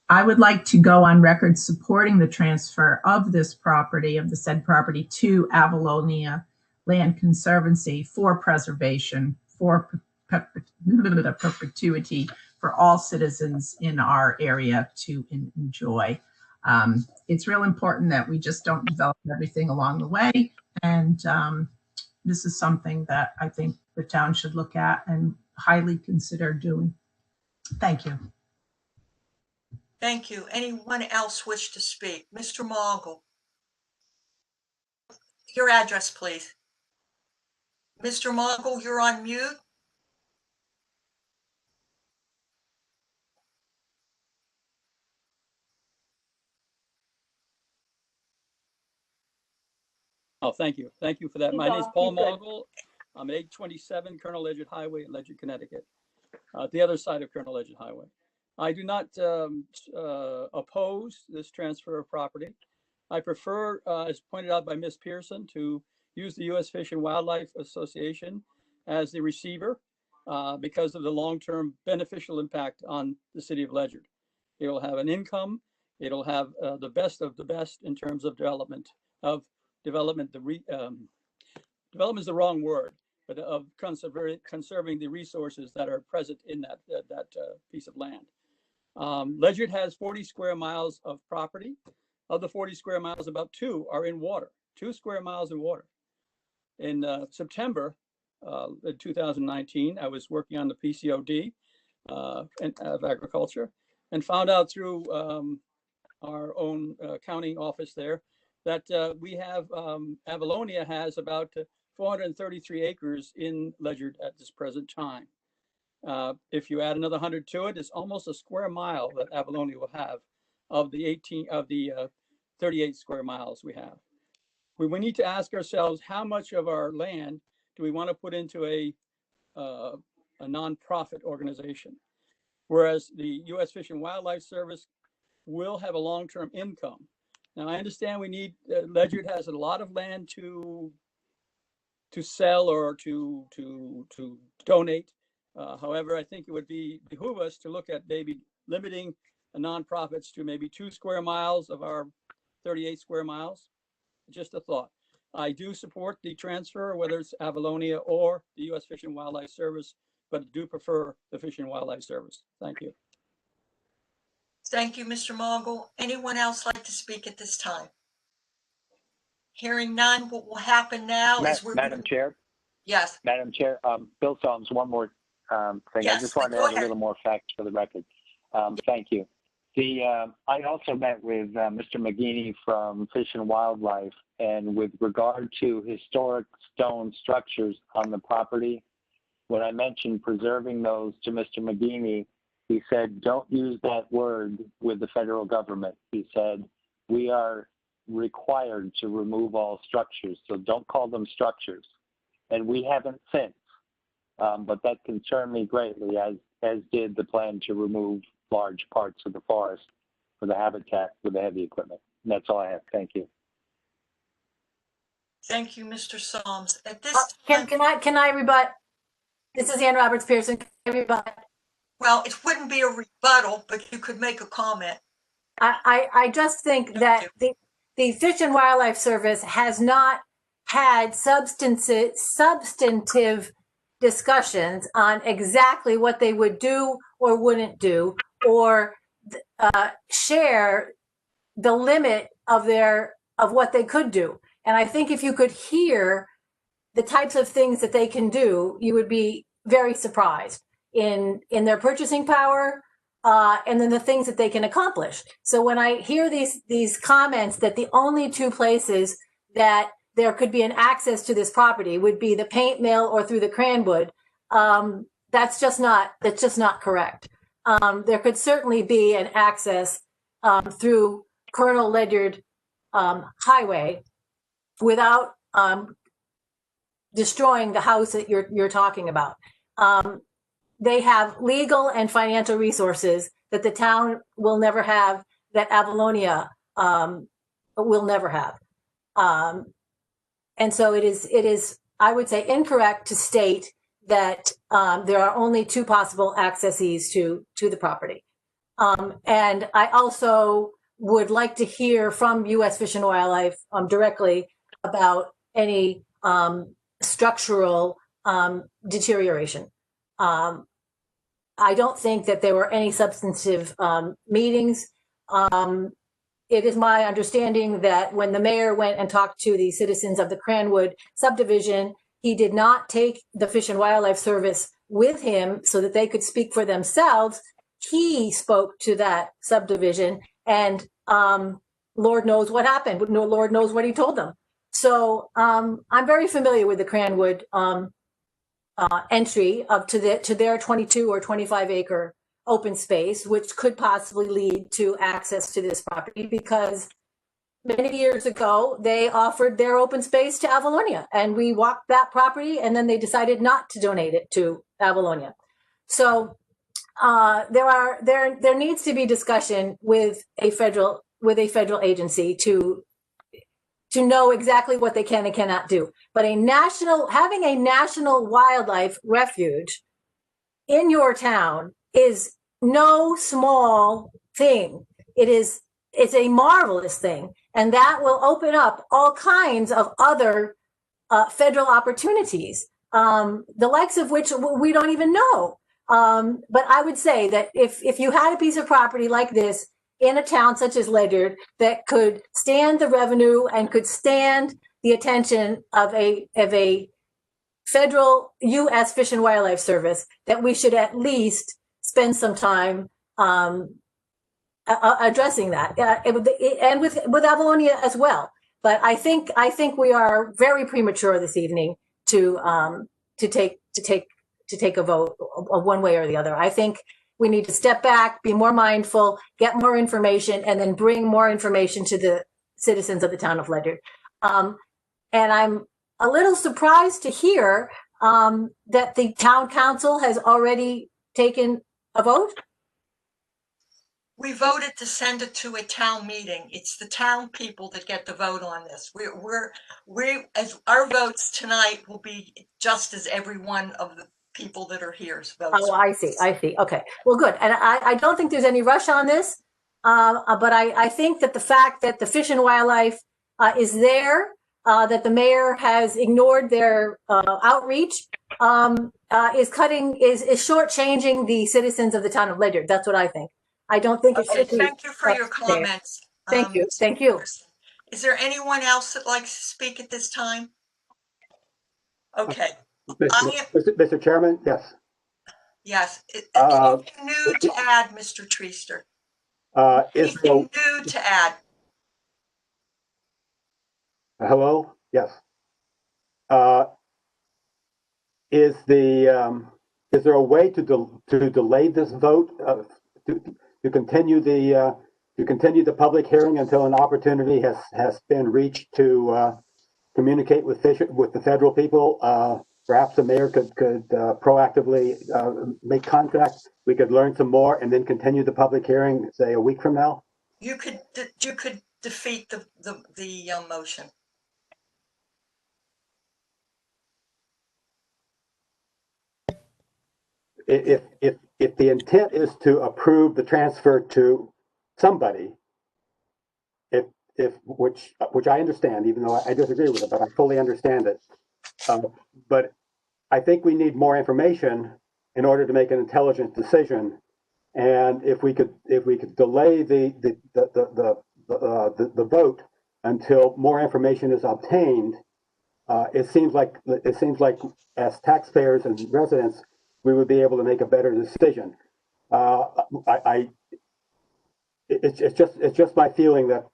I would like to go on record supporting the transfer of this property, of the said property, to Avalonia Land Conservancy for preservation, for perpetuity for all citizens in our area to enjoy. It's real important that we just don't develop everything along the way. And this is something that I think the town should look at and highly consider doing. Thank you.
Thank you. Anyone else wish to speak? Mr. Mogul. Your address, please. Mr. Mogul, you're on mute.
Oh, thank you. Thank you for that. My name is Paul Mogul. I'm at 827 Colonel Ledyard Highway in Ledyard, Connecticut, the other side of Colonel Ledyard Highway. I do not oppose this transfer of property. I prefer, as pointed out by Ms. Pearson, to use the U.S. Fish and Wildlife Association as the receiver because of the long-term beneficial impact on the city of Ledyard. It will have an income. It'll have the best of the best in terms of development. Development is the wrong word, but of conserving the resources that are present in that piece of land. Ledyard has 40 square miles of property. Of the 40 square miles, about 2 are in water, 2 square miles in water. In September 2019, I was working on the PCOD of agriculture and found out through our own accounting office there that we have, Avalonia has about 433 acres in Ledyard at this present time. If you add another 100 to it, it's almost a square mile that Avalonia will have of the 38 square miles we have. We need to ask ourselves, how much of our land do we want to put into a nonprofit organization? Whereas the U.S. Fish and Wildlife Service will have a long-term income. Now, I understand we need, Ledyard has a lot of land to sell or to donate. However, I think it would behoove us to look at maybe limiting nonprofits to maybe 2 square miles of our 38 square miles. Just a thought. I do support the transfer, whether it's Avalonia or the U.S. Fish and Wildlife Service, but do prefer the Fish and Wildlife Service. Thank you.
Thank you, Mr. Mogul. Anyone else like to speak at this time? Hearing none, what will happen now is
Madam Chair?
Yes.
Madam Chair, Bill Solms, one more thing.
Yes,
I just wanted to add a little more facts for the record. Thank you. I also met with Mr. McGeaney from Fish and Wildlife, and with regard to historic stone structures on the property, when I mentioned preserving those to Mr. McGeaney, he said, don't use that word with the federal government. He said, we are required to remove all structures, so don't call them structures. And we haven't since, but that concerned me greatly, as did the plan to remove large parts of the forest for the habitat with the heavy equipment. And that's all I have. Thank you.
Thank you, Mr. Solms. At this
time, can I rebut? This is Ann Roberts Pearson. Can I rebut?
Well, it wouldn't be a rebuttal, but you could make a comment.
I just think that the Fish and Wildlife Service has not had substantive discussions on exactly what they would do or wouldn't do, or share the limit of what they could do. And I think if you could hear the types of things that they can do, you would be very surprised in their purchasing power, and then the things that they can accomplish. So when I hear these comments that the only 2 places that there could be an access to this property would be the paint mill or through the Cranwood. That's just not correct. There could certainly be an access through Colonel Ledyard Highway without destroying the house that you're talking about. They have legal and financial resources that the town will never have, that Avalonia will never have. And so it is, I would say, incorrect to state that there are only two possible accesses to the property. And I also would like to hear from U.S. Fish and Wildlife directly about any structural deterioration. I don't think that there were any substantive meetings. It is my understanding that when the mayor went and talked to the citizens of the Cranwood subdivision, he did not take the Fish and Wildlife Service with him so that they could speak for themselves. He spoke to that subdivision, and Lord knows what happened. Lord knows what he told them. So I'm very familiar with the Cranwood entry up to their 22 or 25 acre open space, which could possibly lead to access to this property, because many years ago they offered their open space to Avalonia, and we walked that property, and then they decided not to donate it to Avalonia. So there needs to be discussion with a federal agency to know exactly what they can and cannot do. But having a national wildlife refuge in your town is no small thing. It's a marvelous thing, and that will open up all kinds of other federal opportunities, the likes of which we don't even know. But I would say that if you had a piece of property like this in a town such as Ledyard that could stand the revenue and could stand the attention of a federal U.S. Fish and Wildlife Service, that we should at least spend some time addressing that, and with Avalonia as well. But I think we are very premature this evening to take a vote one way or the other. I think we need to step back, be more mindful, get more information, and then bring more information to the citizens of the town of Ledyard. And I'm a little surprised to hear that the town council has already taken a vote.
We voted to send it to a town meeting. It's the town people that get the vote on this. As our votes tonight will be just as every one of the people that are here's votes.
Oh, I see. Okay, well, good. And I don't think there's any rush on this, but I think that the fact that the Fish and Wildlife is there, that the mayor has ignored their outreach, is shortchanging the citizens of the town of Ledyard. That's what I think. I don't think it should be.
Thank you for your comments.
Thank you. Thank you.
Is there anyone else that likes to speak at this time? Okay.
Mr. Chairman, yes.
Yes. Anything new to add, Mr. Treaster? Anything new to add?
Hello? Yes. Is there a way to delay this vote, to continue the public hearing until an opportunity has been reached to communicate with the federal people? Perhaps the mayor could proactively make contact. We could learn some more and then continue the public hearing, say, a week from now.
You could defeat the motion.
If the intent is to approve the transfer to somebody, which I understand, even though I disagree with it, but I fully understand it. But I think we need more information in order to make an intelligent decision. And if we could delay the vote until more information is obtained, it seems like as taxpayers and residents, we would be able to make a better decision. It's just my feeling that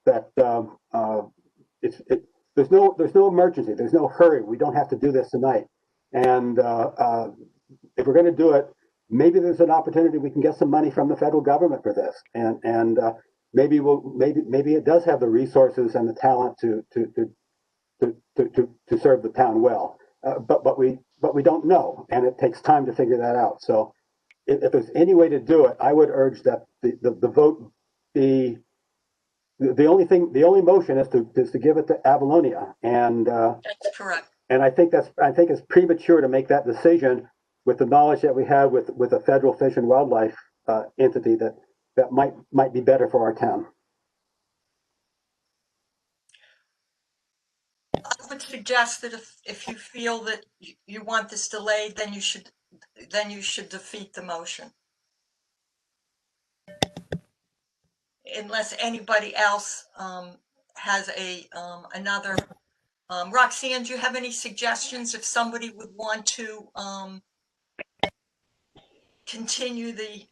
there's no emergency. There's no hurry. We don't have to do this tonight. And if we're going to do it, maybe there's an opportunity we can get some money from the federal government for this. And maybe it does have the resources and the talent to serve the town well. But we don't know, and it takes time to figure that out. So if there's any way to do it, I would urge that the vote be the only motion is to give it to Avalonia, and
That's correct.
and I think it's premature to make that decision with the knowledge that we have with a federal fish and wildlife entity that might be better for our town.
I would suggest that if you feel that you want this delayed, then you should defeat the motion. Unless anybody else has another. Roxanne, do you have any suggestions if somebody would want to continue the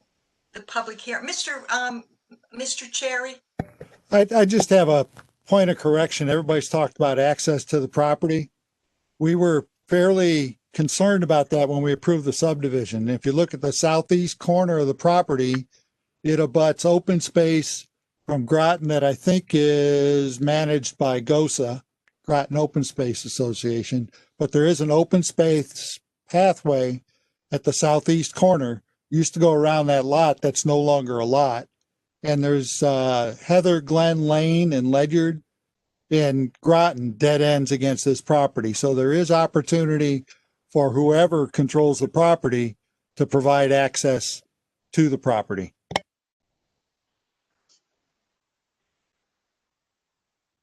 public hearing? Mr. Cherry?
I just have a point of correction. Everybody's talked about access to the property. We were fairly concerned about that when we approved the subdivision. If you look at the southeast corner of the property, it abuts open space from Groton that I think is managed by GOSA, Groton Open Space Association, but there is an open space pathway at the southeast corner. Used to go around that lot. That's no longer a lot. And there's Heather Glen Lane and Ledyard in Groton dead ends against this property. So there is opportunity for whoever controls the property to provide access to the property.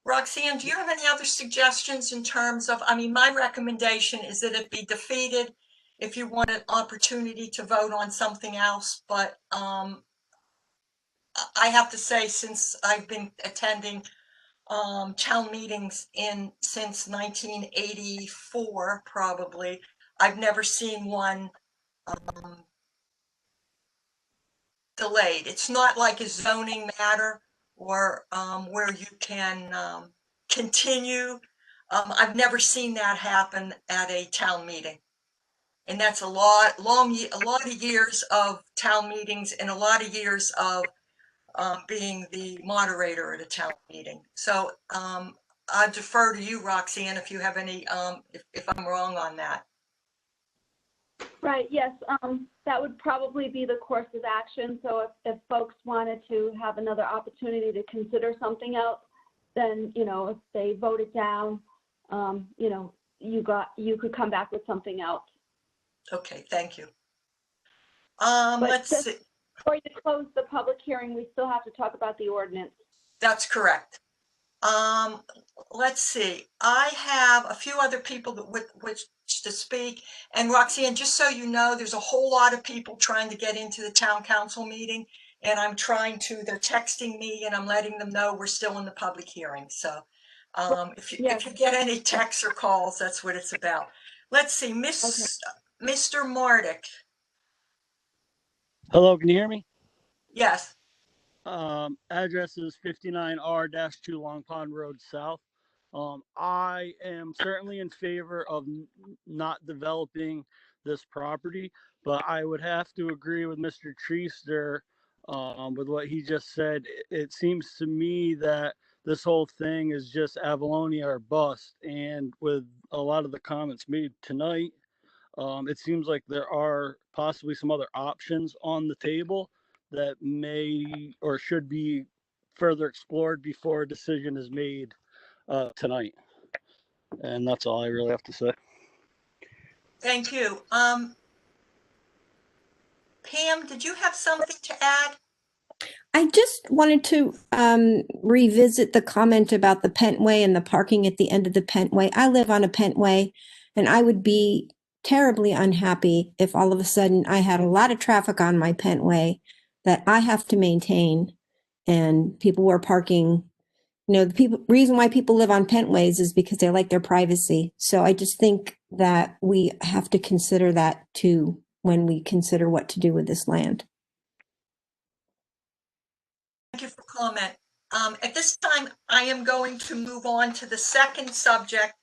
Roxanne, do you have any other suggestions in terms of, my recommendation is that it be defeated if you want an opportunity to vote on something else, but I have to say, since I've been attending town meetings since 1984, probably, I've never seen one delayed. It's not like a zoning matter or where you can continue. I've never seen that happen at a town meeting. And that's a lot of years of town meetings and a lot of years of being the moderator at a town meeting. So I defer to you, Roxanne, if you have any, if I'm wrong on that.
Right, yes, that would probably be the course of action. So if folks wanted to have another opportunity to consider something else, then, if they vote it down, you could come back with something else.
Okay, thank you.
But
Let's see.
Before you close the public hearing, we still have to talk about the ordinance.
That's correct. Let's see. I have a few other people with which to speak. And Roxanne, just so you know, there's a whole lot of people trying to get into the town council meeting, and they're texting me and I'm letting them know we're still in the public hearing. So if you get any texts or calls, that's what it's about. Let's see, Mr. Mardick.
Hello, can you hear me?
Yes.
Address is 59R-2 Long Pond Road South. I am certainly in favor of not developing this property, but I would have to agree with Mr. Treaster with what he just said. It seems to me that this whole thing is just Avalonia or bust, and with a lot of the comments made tonight, it seems like there are possibly some other options on the table that may or should be further explored before a decision is made tonight. And that's all I really have to say.
Thank you. Pam, did you have something to add?
I just wanted to revisit the comment about the Pentway and the parking at the end of the Pentway. I live on a Pentway, and I would be terribly unhappy if all of a sudden I had a lot of traffic on my Pentway that I have to maintain, and people were parking. The reason why people live on Pentways is because they like their privacy. So I just think that we have to consider that too when we consider what to do with this land.
Thank you for comment. At this time, I am going to move on to the second subject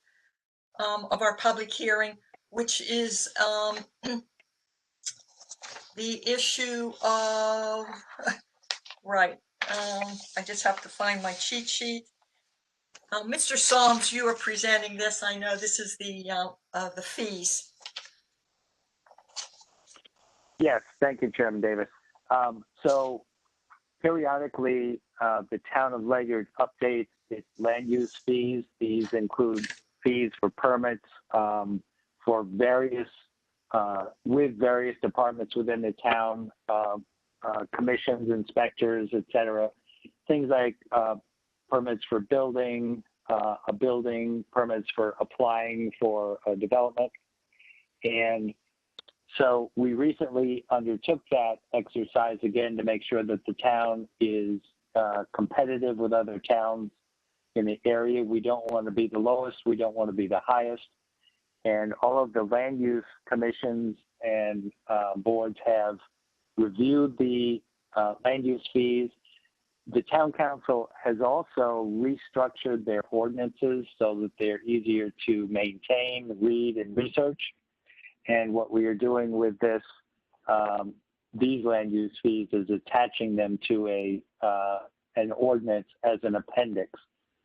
of our public hearing, which is the issue of, right, I just have to find my cheat sheet. Mr. Solms, you are presenting this. I know this is the fees.
Yes, thank you, Chairman Davis. So periodically, the town of Ledyard updates its land use fees. These include fees for permits for various, with various departments within the town, commissions, inspectors, et cetera. Things like permits for building, permits for applying for a development. And so we recently undertook that exercise again to make sure that the town is competitive with other towns in the area. We don't want to be the lowest, we don't want to be the highest. And all of the land use commissions and boards have reviewed the land use fees. The town council has also restructured their ordinances so that they're easier to maintain, read, and research. And what we are doing with this, these land use fees, is attaching them to an ordinance as an appendix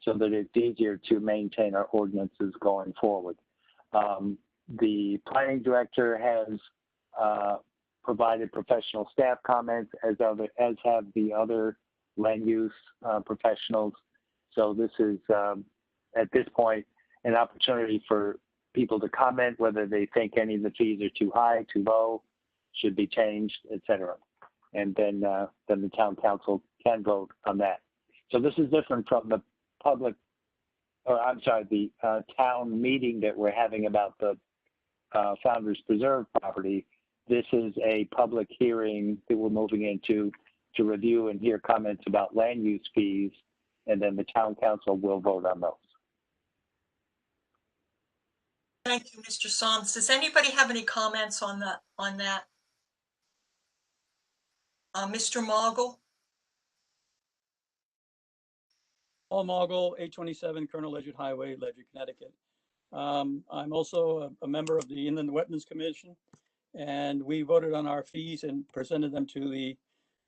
so that it's easier to maintain our ordinances going forward. The planning director has provided professional staff comments, as have the other land use professionals. So this is, at this point, an opportunity for people to comment whether they think any of the fees are too high, too low, should be changed, et cetera. And then the town council can vote on that. So this is different from the public, or I'm sorry, the town meeting that we're having about the Founders Preserve property. This is a public hearing that we're moving into to review and hear comments about land use fees, and then the town council will vote on those.
Thank you, Mr. Solms. Does anybody have any comments on that? Mr. Mogul?
Paul Mogul, 827 Colonel Ledyard Highway, Ledyard, Connecticut. I'm also a member of the Inland Wetlands Commission, and we voted on our fees and presented them to the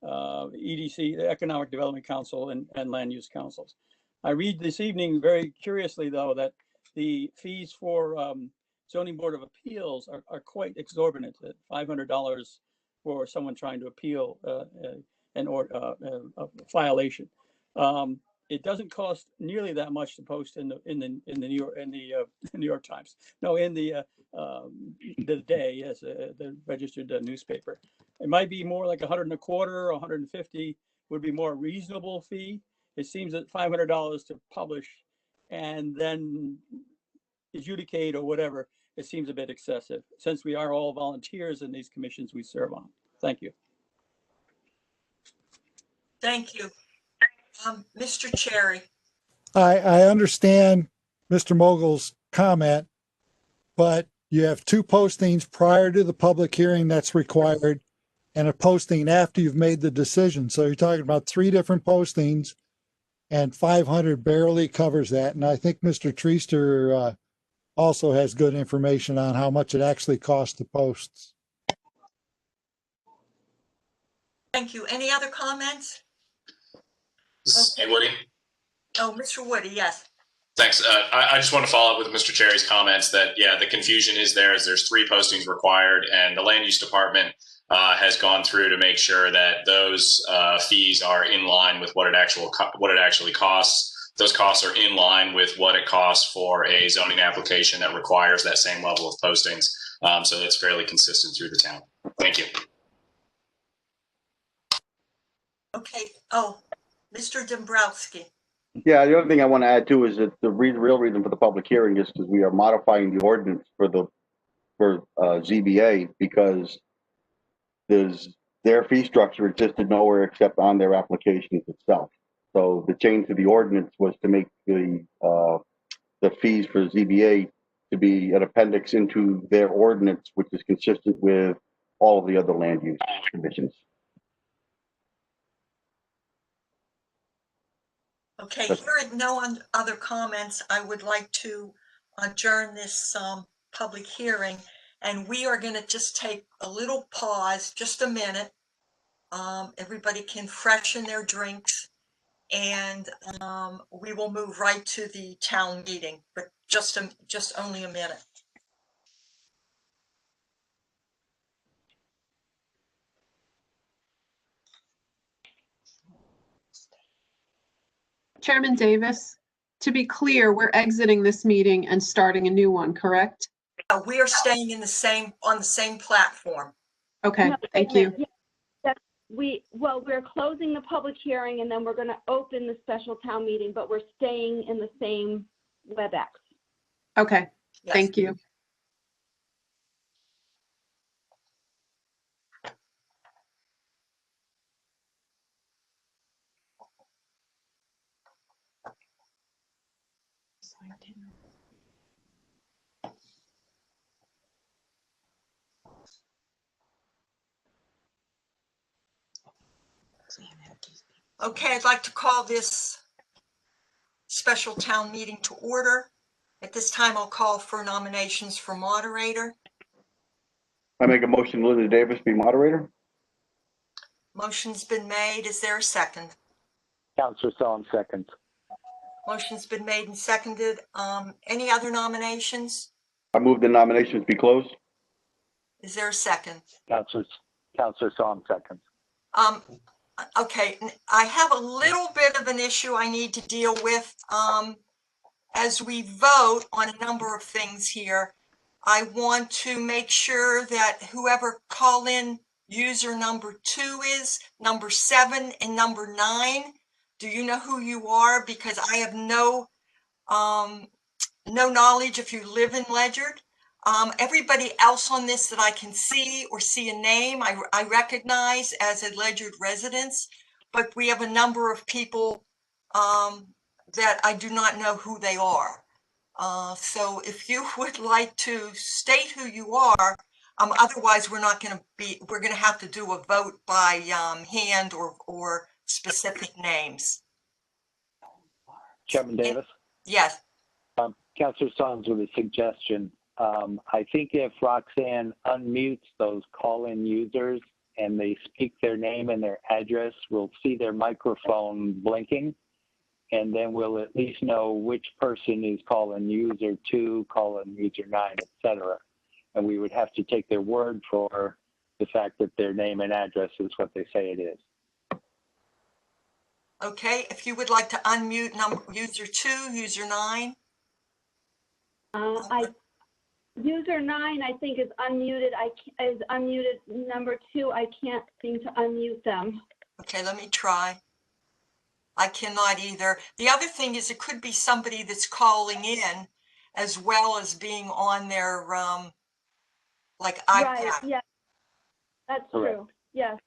EDC, the Economic Development Council, and Land Use Councils. I read this evening very curiously, though, that the fees for Zoning Board of Appeals are quite exorbitant, at $500 for someone trying to appeal a violation. It doesn't cost nearly that much to post in the New York Times. No, in the Day, yes, the registered newspaper. It might be more like $125 or $150 would be more reasonable fee. It seems that $500 to publish and then adjudicate or whatever, it seems a bit excessive, since we are all volunteers in these commissions we serve on. Thank you.
Thank you. Mr. Cherry.
I understand Mr. Mogul's comment, but you have two postings prior to the public hearing that's required and a posting after you've made the decision. So you're talking about three different postings, and 500 barely covers that. And I think Mr. Treister also has good information on how much it actually costs to post.
Thank you. Any other comments?
Hey, Woody.
Oh, Mr. Woody, yes.
Thanks. I just want to follow up with Mr. Cherry's comments that, yeah, the confusion is there as there's 3 postings required, and the land use department has gone through to make sure that those fees are in line with what it actually costs. Those costs are in line with what it costs for a zoning application that requires that same level of postings. So that's fairly consistent through the town. Thank you.
Okay. Oh, Mr. Dombrowski.
Yeah, the other thing I want to add too is that the real reason for the public hearing is because we are modifying the ordinance for ZBA, because their fee structure existed nowhere except on their applications itself. So the change to the ordinance was to make the fees for ZBA to be an appendix into their ordinance, which is consistent with all of the other land use conditions.
Okay, hearing no other comments, I would like to adjourn this public hearing, and we are going to just take a little pause, just a minute. Everybody can freshen their drinks, and we will move right to the town meeting, but just only a minute.
Chairman Davis, to be clear, we're exiting this meeting and starting a new one, correct?
We are staying in on the same platform.
Okay,
No,
thank you.
Yes, we're closing the public hearing and then we're going to open the special town meeting, but we're staying in the same WebEx.
Okay,
Yes.
thank you.
Okay, I'd like to call this special town meeting to order. At this time, I'll call for nominations for moderator.
I make a motion Linda Davis be moderator.
Motion's been made. Is there a second?
Councilor Solom seconds.
Motion's been made and seconded. Any other nominations?
I move the nominations be closed.
Is there a second?
Councilor Solom seconds.
Okay, I have a little bit of an issue I need to deal with. As we vote on a number of things here, I want to make sure that whoever call-in user number 2 is, number 7 and number 9, do you know who you are? Because I have no knowledge if you live in Ledyard. Everybody else on this that I can see or see a name, I recognize as a Ledyard resident, but we have a number of people that I do not know who they are. So if you would like to state who you are, otherwise we're going to have to do a vote by hand or specific names.
Chairman Davis?
Yes.
Councilor Solom's with a suggestion. I think if Roxanne unmutes those call-in users and they speak their name and their address, we'll see their microphone blinking, and then we'll at least know which person is call-in user 2, call-in user 9, etc. And we would have to take their word for the fact that their name and address is what they say it is.
Okay, if you would like to unmute user 2, user 9.
User 9, I think, is unmuted. Is unmuted. Number 2, I can't seem to unmute them.
Okay, let me try. I cannot either. The other thing is it could be somebody that's calling in as well as being on their like iPad.
Right, yeah, that's
Correct.
true. Yes,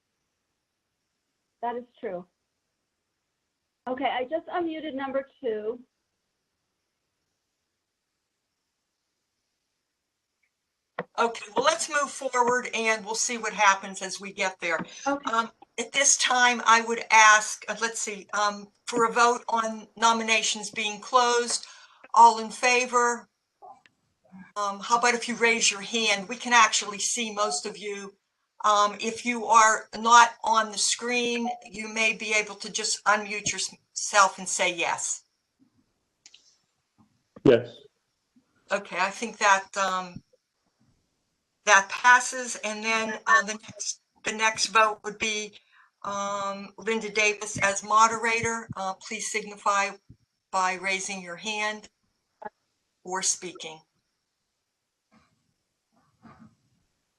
that is true. Okay, I just unmuted number 2.
Okay, well, let's move forward and we'll see what happens as we get there.
Okay.
At this time, I would ask, let's see, for a vote on nominations being closed. All in favor? How about if you raise your hand? We can actually see most of you. If you are not on the screen, you may be able to just unmute yourself and say yes.
Yes.
Okay, I think that that passes, and then the next vote would be Linda Davis as moderator. Please signify by raising your hand or speaking.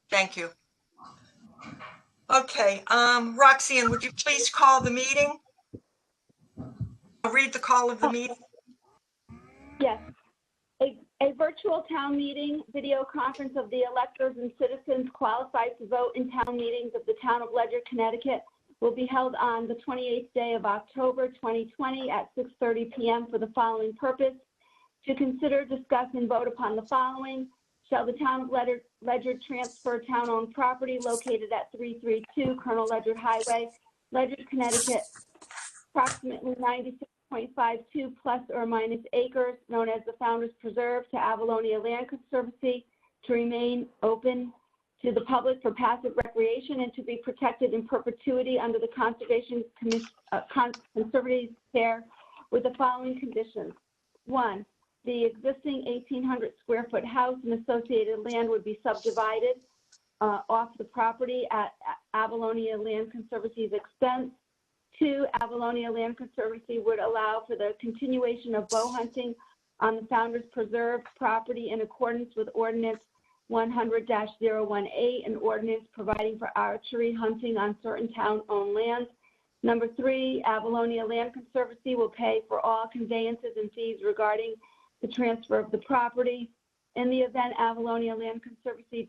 Thank you. Okay, Roxanne, would you please call the meeting? Read the call of the meeting.
Yes. A virtual town meeting video conference of the electors and citizens qualified to vote in town meetings of the town of Ledyard, Connecticut will be held on the 28th day of October 2020 at 6:30 p.m. for the following purpose: to consider, discuss, and vote upon the following. Shall the town of Ledyard transfer town-owned property located at 332 Colonel Ledyard Highway, Ledyard, Connecticut, approximately 96 .52 plus or minus acres, known as the Founders Preserve, to Avalonia Land Conservancy, to remain open to the public for passive recreation and to be protected in perpetuity under the Conservation Conservancy's care, with the following conditions. 1, the existing 1,800 square foot house and associated land would be subdivided off the property at Avalonia Land Conservancy's expense. 2, Avalonia Land Conservancy would allow for the continuation of bow hunting on the Founders Preserve property in accordance with Ordinance 100-018, an ordinance providing for archery hunting on certain town-owned lands. Number 3, Avalonia Land Conservancy will pay for all conveyances and fees regarding the transfer of the property. In the event Avalonia Land Conservancy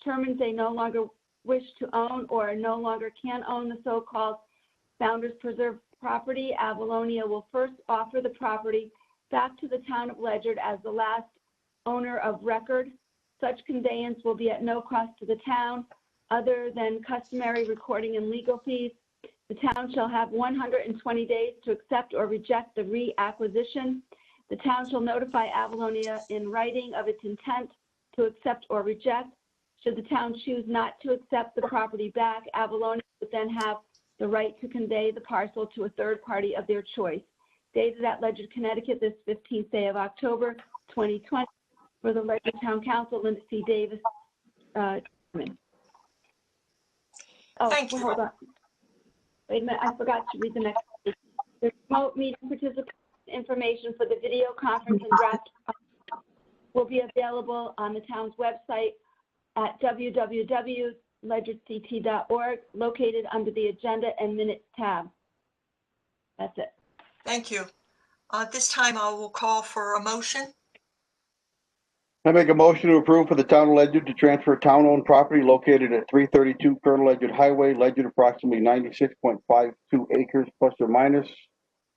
determines they no longer wish to own or no longer can own the so-called Founders Preserve property, Avalonia will first offer the property back to the town of Ledyard as the last owner of record. Such conveyance will be at no cost to the town other than customary recording and legal fees. The town shall have 120 days to accept or reject the reacquisition. The town shall notify Avalonia in writing of its intent to accept or reject. Should the town choose not to accept the property back, Avalonia would then have the right to convey the parcel to a third party of their choice. Dated at Ledyard, Connecticut, this 15th day of October, 2020. For the Ledyard Town Council, Linda C. Davis.
Thank you.
Hold on. Wait a minute, I forgot to read the next page. The remote meeting participant information for the video conference and draft will be available on the town's website at www.ledyardct.org, located under the Agenda and Minutes tab. That's it.
Thank you. This time I will call for a motion.
I make a motion to approve for the town of Ledyard to transfer town-owned property located at 332 Colonel Ledyard Highway, Ledyard, approximately 96.52 acres plus or minus,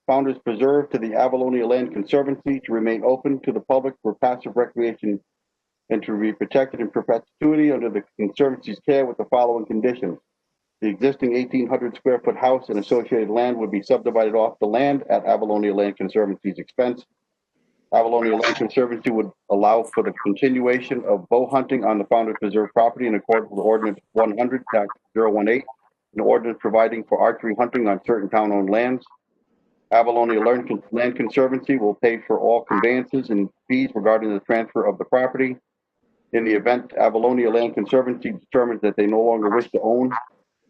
Founders Preserve, to the Avalonia Land Conservancy, to remain open to the public for passive recreation and to be protected in perpetuity under the Conservancy's care, with the following conditions. The existing 1,800 square foot house and associated land would be subdivided off the land at Avalonia Land Conservancy's expense. Avalonia Land Conservancy would allow for the continuation of bow hunting on the Founders Preserve property in accordance with Ordinance 100-018, an ordinance providing for archery hunting on certain town-owned lands. Avalonia Land Conservancy will pay for all conveyances and fees regarding the transfer of the property. In the event Avalonia Land Conservancy determines that they no longer wish to own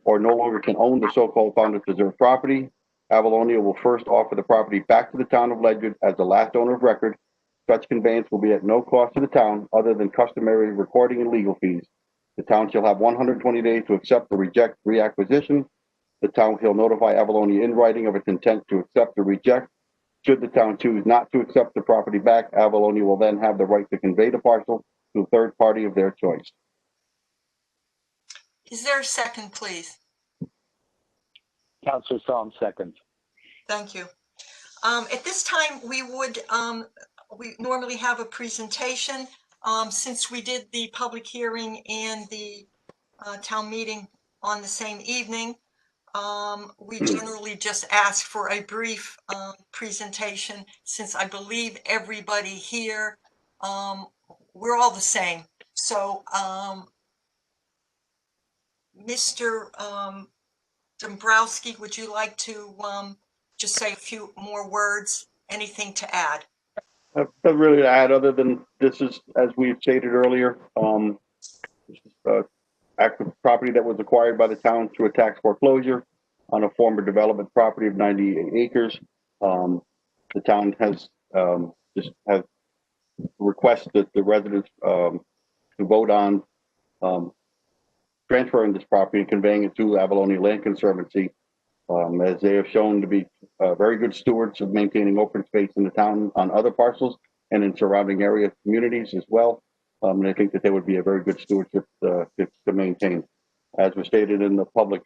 or no longer can own the so-called Founders Preserve property, Avalonia will first offer the property back to the town of Ledyard as the last owner of record. Such conveyance will be at no cost to the town other than customary recording and legal fees. The town shall have 120 days to accept or reject reacquisition. The town shall notify Avalonia in writing of its intent to accept or reject. Should the town choose not to accept the property back, Avalonia will then have the right to convey the parcel to a third party of their choice.
Is there a second, please?
Councilor Psalm, second.
Thank you. At this time, we normally have a presentation. Since we did the public hearing and the town meeting on the same evening, we generally just ask for a brief presentation, since I believe everybody here, we're all the same. So, Mr. Dombrowski, would you like to just say a few more words? Anything to add?
Nothing really to add other than this is, as we've stated earlier, this is active property that was acquired by the town through a tax foreclosure on a former development property of 98 acres. The town has just has requested the residents to vote on transferring this property and conveying it to Avalonia Land Conservancy, as they have shown to be very good stewards of maintaining open space in the town on other parcels and in surrounding area communities as well. And I think that they would be a very good stewardship to maintain. As was stated in the public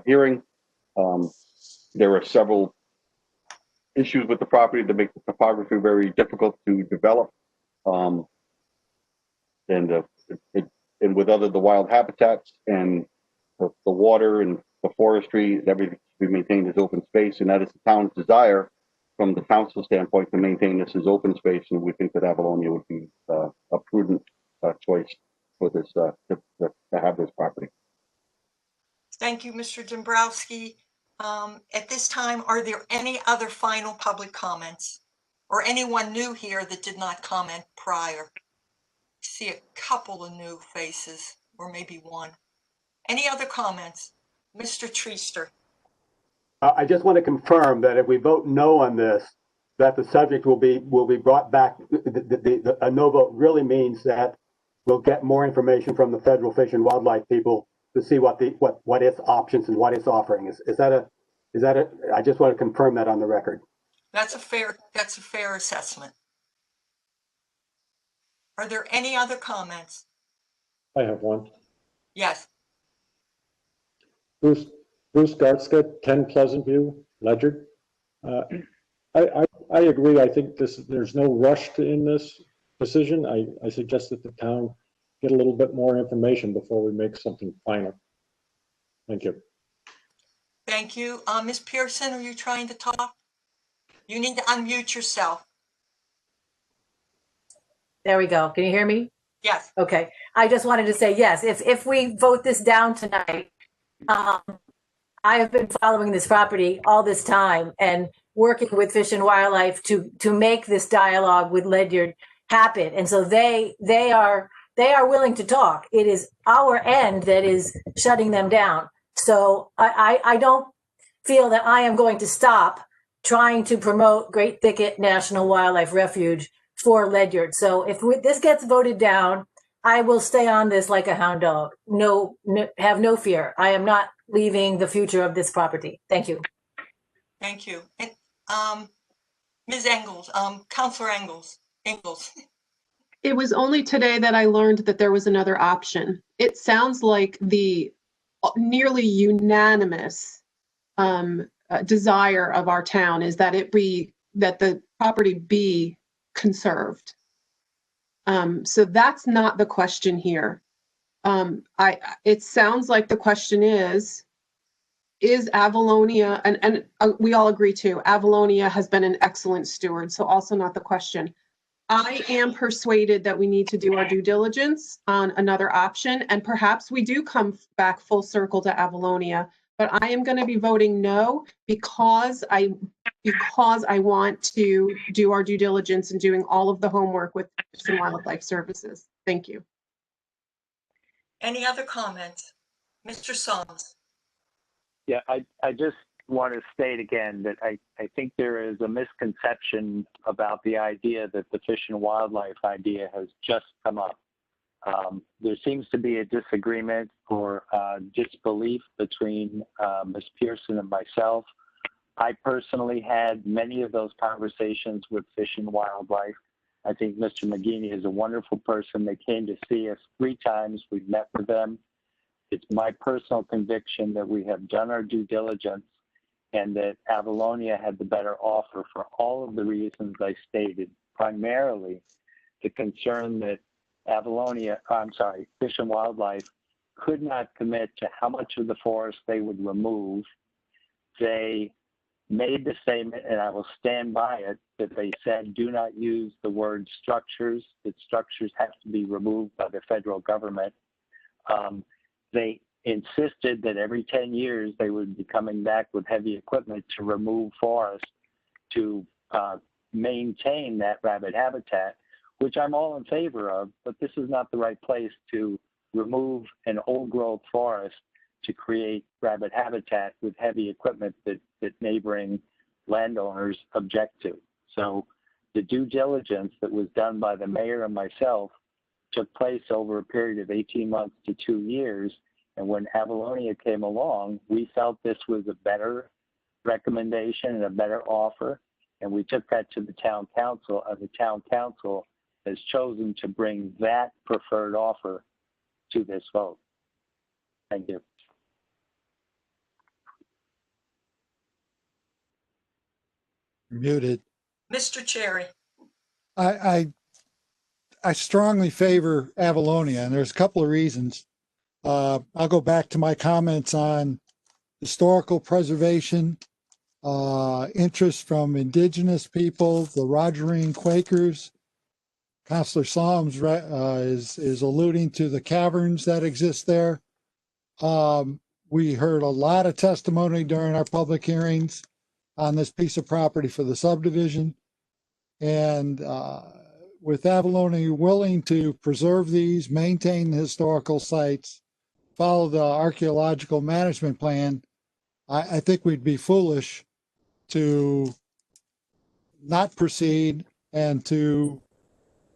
hearing, there are several issues with the property that make the topography very difficult to develop. And with the wild habitats and the water and the forestry, everything should be maintained as open space, and that is the town's desire from the council standpoint to maintain this as open space, and we think that Avalonia would be a prudent choice for this to have this property.
Thank you, Mr. Dombrowski. At this time, are there any other final public comments or anyone new here that did not comment prior? I see a couple of new faces, or maybe one. Any other comments? Mr. Treaster.
I just want to confirm that if we vote no on this, that the subject will be brought back. A no vote really means that we'll get more information from the federal Fish and Wildlife people to see what its options and what it's offering. Is that a? I just want to confirm that on the record.
That's a fair assessment. Are there any other comments?
I have one.
Yes.
Bruce Gartzka, 10 Pleasant View, Ledyard. I agree. I think there's no rush in this decision. I suggest that the town get a little bit more information before we make something final. Thank you.
Thank you. Ms. Pearson, are you trying to talk? You need to unmute yourself.
There we go. Can you hear me?
Yes.
Okay. I just wanted to say, yes, if we vote this down tonight, I have been following this property all this time and working with Fish and Wildlife to make this dialogue with Ledyard happen. And so they are willing to talk. It is our end that is shutting them down. So I don't feel that I am going to stop trying to promote Great Thicket National Wildlife Refuge for Ledyard. So if this gets voted down, I will stay on this like a hound dog. No, have no fear. I am not leaving the future of this property. Thank you.
Thank you. And, Ms. Engels, Councilor Engels.
It was only today that I learned that there was another option. It sounds like the nearly unanimous desire of our town is that that the property be conserved. So that's not the question here. It sounds like the question is Avalonia, and we all agree too, Avalonia has been an excellent steward, so also not the question. I am persuaded that we need to do our due diligence on another option, and perhaps we do come back full circle to Avalonia, but I am going to be voting no because I want to do our due diligence and doing all of the homework with Fish and Wildlife Services. Thank you.
Any other comments? Mr. Soms.
Yeah, I just want to state again that I think there is a misconception about the idea that the Fish and Wildlife idea has just come up. There seems to be a disagreement or disbelief between Ms. Pearson and myself. I personally had many of those conversations with Fish and Wildlife. I think Mr. McGeaney is a wonderful person. They came to see us 3 times. We've met with them. It's my personal conviction that we have done our due diligence and that Avalonia had the better offer for all of the reasons I stated, primarily the concern that Fish and Wildlife could not commit to how much of the forest they would remove. They made the statement, and I will stand by it, that they said do not use the word structures, that structures have to be removed by the federal government. They insisted that every 10 years they would be coming back with heavy equipment to remove forest to maintain that rabbit habitat, which I'm all in favor of, but this is not the right place to remove an old growth forest to create rabbit habitat with heavy equipment that neighboring landowners object to. So the due diligence that was done by the mayor and myself took place over a period of 18 months to 2 years. And when Avalonia came along, we felt this was a better recommendation and a better offer. And we took that to the town council, and the town council has chosen to bring that preferred offer to this vote. Thank you.
Muted.
Mr. Cherry.
I strongly favor Avalonia, and there's a couple of reasons. I'll go back to my comments on historical preservation interest from indigenous people, the Rogerine Quakers. Councilor Psalms is alluding to the caverns that exist there. We heard a lot of testimony during our public hearings on this piece of property for the subdivision. And with Avalonia willing to preserve these, maintain the historical sites, follow the archaeological management plan, I think we'd be foolish to not proceed and to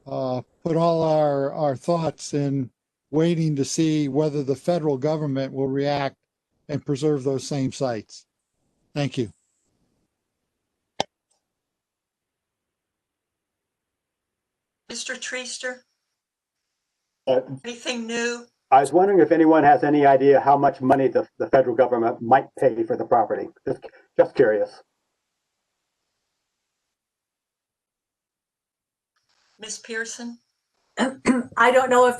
put all our thoughts in waiting to see whether the federal government will react and preserve those same sites. Thank you.
Mr. Treaster? Anything new?
I was wondering if anyone has any idea how much money the federal government might pay for the property. Just curious.
Ms. Pearson?
I don't know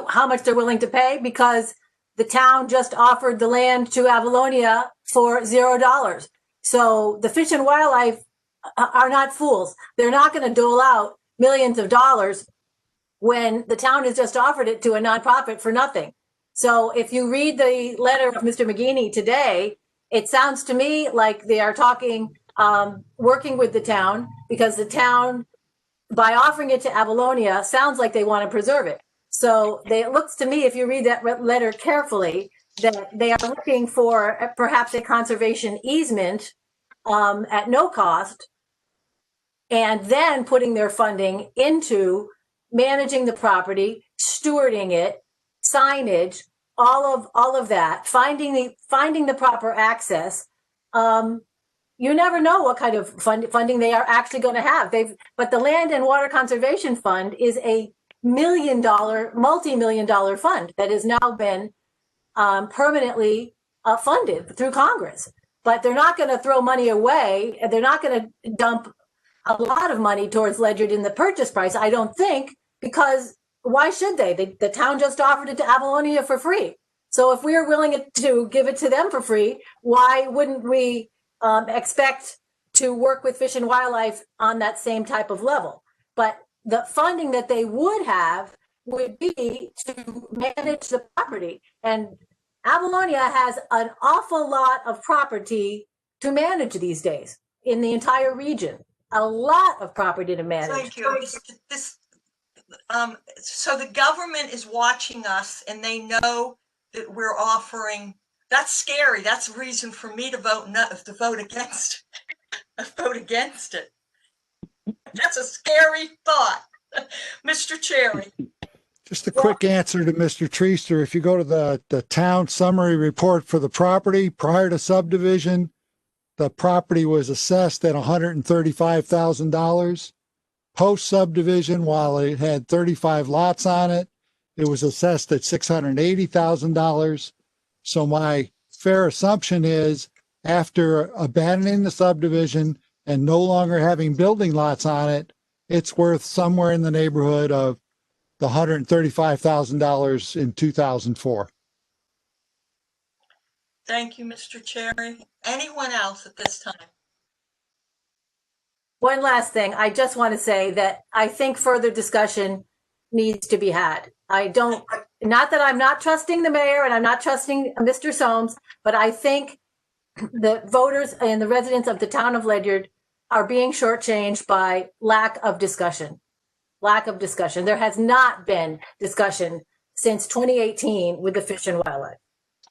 how much they're willing to pay, because the town just offered the land to Avalonia for $0. So the Fish and Wildlife are not fools. They're not going to dole out millions of dollars when the town has just offered it to a nonprofit for nothing. So if you read the letter of Mr. McGeaney today, it sounds to me like they are talking, working with the town, because the town, by offering it to Avalonia, sounds like they want to preserve it. So it looks to me, if you read that letter carefully, that they are looking for perhaps a conservation easement at no cost, and then putting their funding into managing the property, stewarding it, signage, all of that, finding the proper access. You never know what kind of funding they are actually going to have. But the Land and Water Conservation Fund is a multi-million-dollar fund that has now been permanently funded through Congress. But they're not going to throw money away. They're not going to dump a lot of money towards Ledyard in the purchase price, I don't think, because why should they? The town just offered it to Avalonia for free. So if we are willing to give it to them for free, why wouldn't we expect to work with Fish and Wildlife on that same type of level? But the funding that they would have would be to manage the property. And Avalonia has an awful lot of property to manage these days in the entire region. A lot of property to manage.
Thank you. So the government is watching us, and they know that we're offering. That's scary. That's a reason for me to vote against. Vote against it. That's a scary thought, Mr. Cherry.
Just a quick answer to Mr. Treaster. If you go to the town summary report for the property prior to subdivision, the property was assessed at $135,000. Post subdivision, while it had 35 lots on it, it was assessed at $680,000. So my fair assumption is, after abandoning the subdivision and no longer having building lots on it, it's worth somewhere in the neighborhood of the $135,000 in 2004.
Thank you, Mr. Cherry. Anyone else at this time?
One last thing. I just want to say that I think further discussion needs to be had. Not that I'm not trusting the mayor and I'm not trusting Mr. Soames, but I think the voters and the residents of the town of Ledyard are being shortchanged by lack of discussion. Lack of discussion. There has not been discussion since 2018 with the Fish and Wildlife.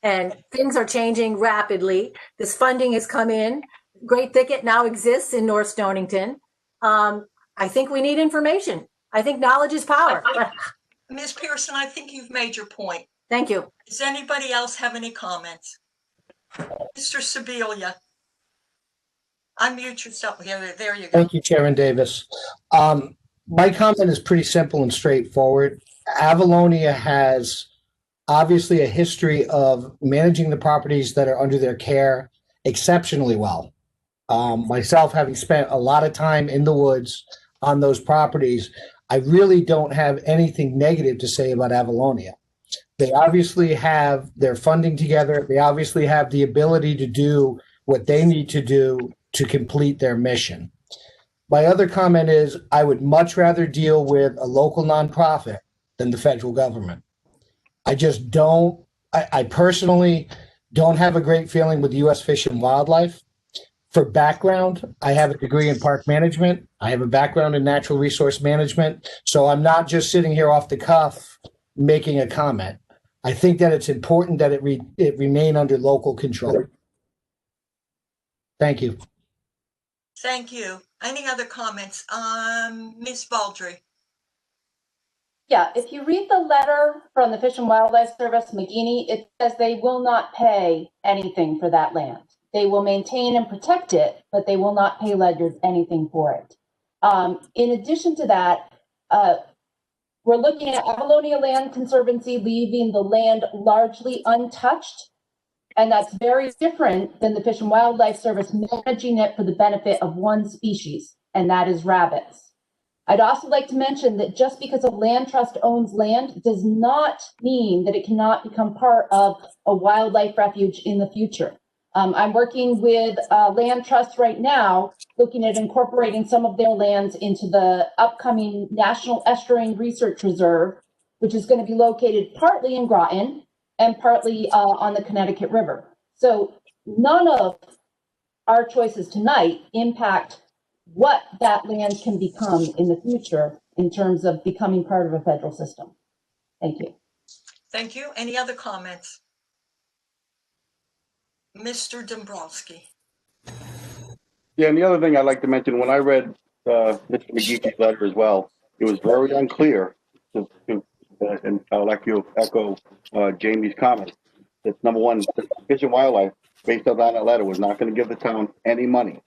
And things are changing rapidly. This funding has come in. Great Thicket now exists in North Stonington. I think we need information. I think knowledge is power.
Ms. Pearson, I think you've made your point.
Thank you.
Does anybody else have any comments? Mr. Sebelia, unmute yourself. There you go.
Thank you, Chairman Davis. My comment is pretty simple and straightforward. Avalonia has obviously a history of managing the properties that are under their care exceptionally well. Myself, having spent a lot of time in the woods on those properties, I really don't have anything negative to say about Avalonia. They obviously have their funding together. They obviously have the ability to do what they need to do to complete their mission. My other comment is I would much rather deal with a local nonprofit than the federal government. I just don't, I personally don't have a great feeling with U.S. Fish and Wildlife. For background, I have a degree in park management. I have a background in natural resource management. So I'm not just sitting here off the cuff making a comment. I think that it's important that it remain under local control. Thank you.
Thank you. Any other comments? Ms. Baldry.
Yeah, if you read the letter from the Fish and Wildlife Service, McGinney, it says they will not pay anything for that land. They will maintain and protect it, but they will not pay Ledyard anything for it. In addition to that, we're looking at Avalonia Land Conservancy leaving the land largely untouched, and that's very different than the Fish and Wildlife Service managing it for the benefit of one species, and that is rabbits. I'd also like to mention that just because a land trust owns land does not mean that it cannot become part of a wildlife refuge in the future. I'm working with land trusts right now, looking at incorporating some of their lands into the upcoming National Estuarine Research Reserve, which is going to be located partly in Groton and partly on the Connecticut River. So none of our choices tonight impact what that land can become in the future in terms of becoming part of a federal system. Thank you.
Thank you. Any other comments? Mr. Dombrowski.
Yeah, and the other thing I'd like to mention, when I read Mr. McGee's letter as well, it was very unclear, and I'd like to echo Jamie's comment, that number one, Fish and Wildlife, based on that letter, was not going to give the town any money.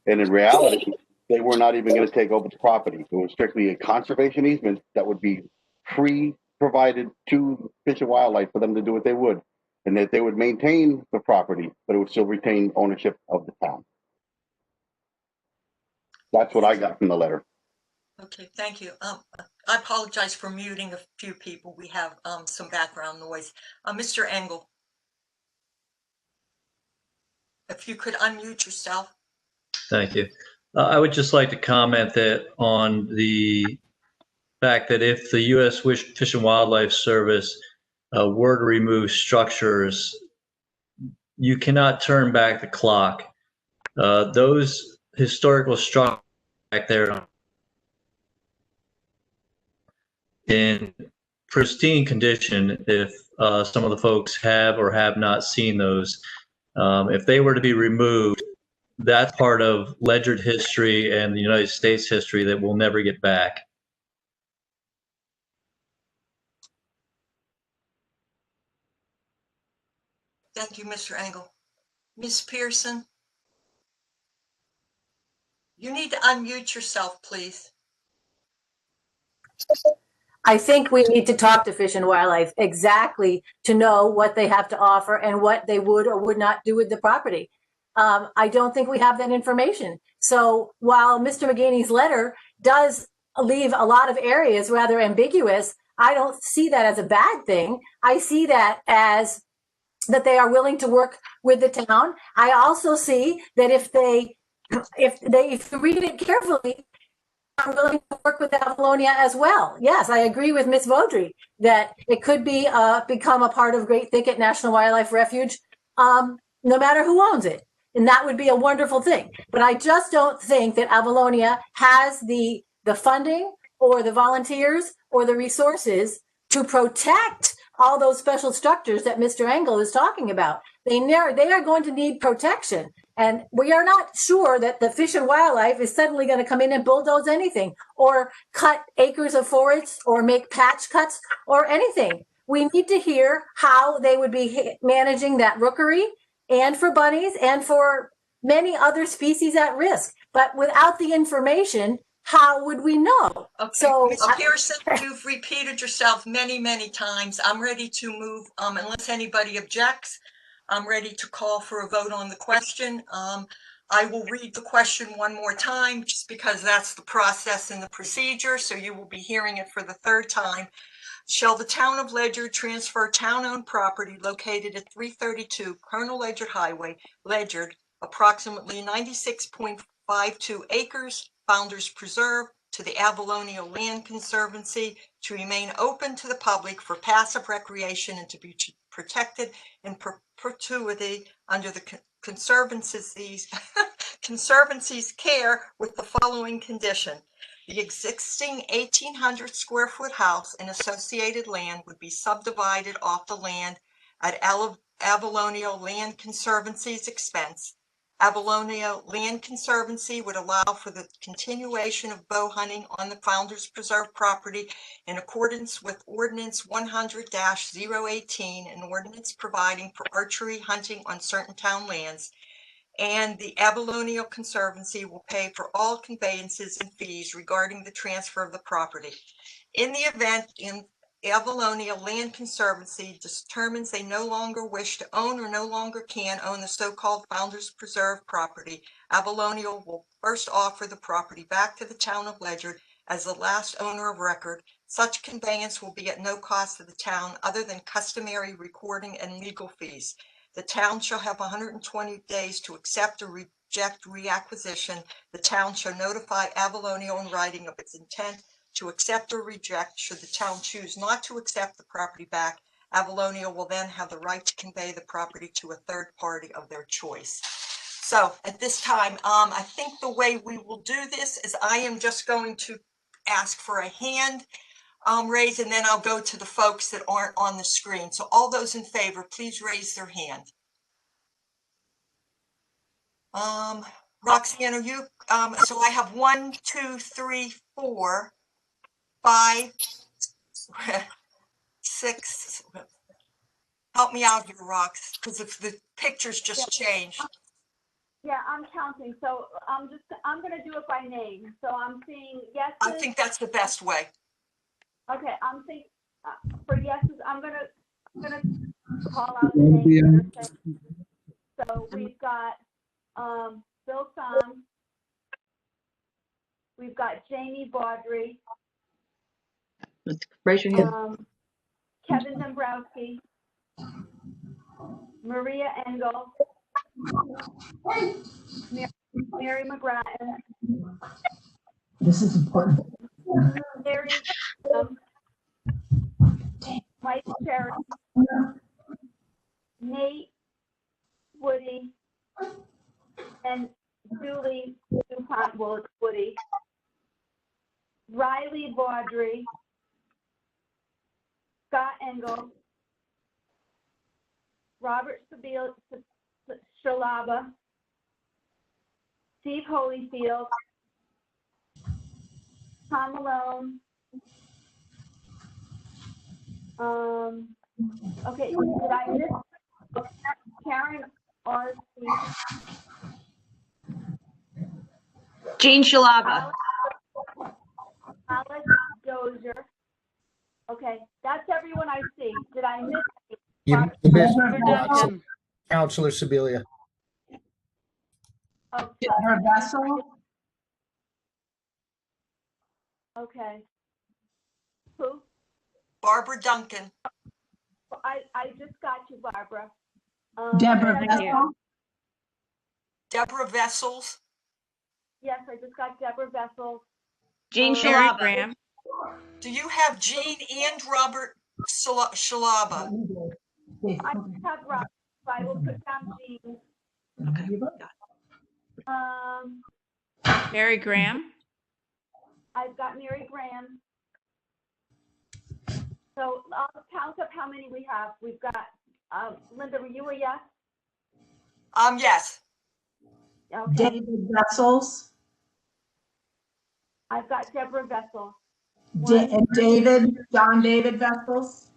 And in reality, they were not even going to take over the property. It was strictly a conservation easement that would be free provided to Fish and Wildlife for them to do what they would, and that they would maintain the property, but it would still retain ownership of the town. That's what I got from the letter.
Okay, thank you. I apologize for muting a few people. We have some background noise. Mr. Engel, if you could unmute yourself.
Thank you. I would just like to comment that on the fact that if the U.S. Fish and Wildlife Service were to remove structures, you cannot turn back the clock. Those historical structures back there in pristine condition, if some of the folks have or have not seen those, if they were to be removed, that's part of Ledyard history and the United States history that we'll never get back.
Thank you, Mr. Engel. Ms. Pearson, you need to unmute yourself, please.
I think we need to talk to Fish and Wildlife exactly to know what they have to offer and what they would or would not do with the property. I don't think we have that information. So while Mr. McGinney's letter does leave a lot of areas rather ambiguous, I don't see that as a bad thing. I see that as that they are willing to work with the town. I also see that if you read it carefully, are willing to work with Avalonia as well. Yes, I agree with Ms. Vaudry that it could be become a part of Great Thicket National Wildlife Refuge, no matter who owns it. And that would be a wonderful thing. But I just don't think that Avalonia has the funding or the volunteers or the resources to protect all those special structures that Mr. Engel is talking about. They are going to need protection. And we are not sure that the Fish and Wildlife is suddenly going to come in and bulldoze anything or cut acres of forests or make patch cuts or anything. We need to hear how they would be managing that rookery and for bunnies and for many other species at risk. But without the information, how would we know?
Okay,
So,
Ms. Pearson, you've repeated yourself many, many times. I'm ready to move, unless anybody objects, I'm ready to call for a vote on the question. I will read the question one more time, just because that's the process and the procedure, so you will be hearing it for the third time. Shall the town of Ledyard transfer town-owned property located at 332 Colonel Ledyard Highway, Ledyard, approximately 96.52 acres, Founders Preserve, to the Avalonia Land Conservancy to remain open to the public for passive recreation and to be protected in perpetuity under the Conservancy's care with the following condition. The existing 1,800 square foot house and associated land would be subdivided off the land at Avalonia Land Conservancy's expense. Avalonia Land Conservancy would allow for the continuation of bow hunting on the Founders Preserve property in accordance with Ordinance 100-018, an ordinance providing for archery hunting on certain town lands. And the Avalonia Conservancy will pay for all conveyances and fees regarding the transfer of the property. In the event Avalonia Land Conservancy determines they no longer wish to own or no longer can own the so-called Founders Preserve property, Avalonia will first offer the property back to the town of Ledyard as the last owner of record. Such conveyance will be at no cost to the town other than customary recording and legal fees. The town shall have 120 days to accept or reject reacquisition. The town shall notify Avalonia in writing of its intent to accept or reject. Should the town choose not to accept the property back, Avalonia will then have the right to convey the property to a third party of their choice. So at this time, I think the way we will do this is I am just going to ask for a hand raise, and then I'll go to the folks that aren't on the screen. So all those in favor, please raise their hand. Roxanne, are you, so I have 1, 2, 3, 4, 5, 6. Help me out here, Rox, because if the pictures just changed.
Yeah, I'm counting. So I'm going to do it by name. So I'm seeing yeses.
I think that's the best way.
Okay, I'm thinking for yeses, I'm gonna call out the names. So we've got Bill Soms, we've got Jamie Baudry,
Raise your hand.
Kevin Dombrowski, Maria Engel, Mary McGrattan.
This is important.
Mary, Mike Cherry, Nate, Woody, and Julie DuPont Woody, Riley Baudry, Scott Engel, Robert Shalaba, Steve Holyfield, Tom Malone. Okay, did I miss Karen or
Jean Shalaba.
Alex Dozier. Okay, that's everyone I see. Did I miss?
You missed Councilor Sibilia.
Okay.
Her vessel.
Okay. Who?
Barbara Duncan.
I just got you, Barbara.
Deborah Vessel.
Deborah Vessels.
Yes, I just got Deborah Vessel.
Jean Shalaba.
Graham.
Do you have Jean and Robert Shalaba?
I have Robert, so I will put down Jean.
Mary Graham.
I've got Mary Graham. So I'll count up how many we have. We've got, Linda, were you a yes?
Yes.
Okay.
David Vessels.
I've got Deborah Vessel.
And David, John David Vessels.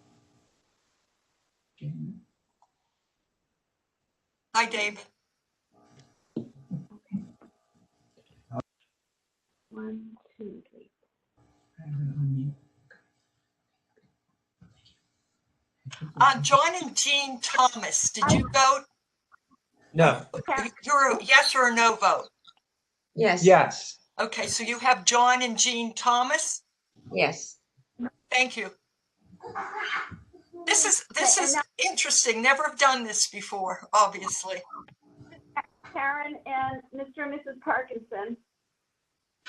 Hi, Dave.
1, 2, 3.
John and Jean Thomas, did you vote?
No.
You're a yes or a no vote?
Yes.
Yes.
Okay, so you have John and Jean Thomas?
Yes.
Thank you. This is interesting. Never have done this before, obviously.
Karen and Mr. and Mrs. Parkinson.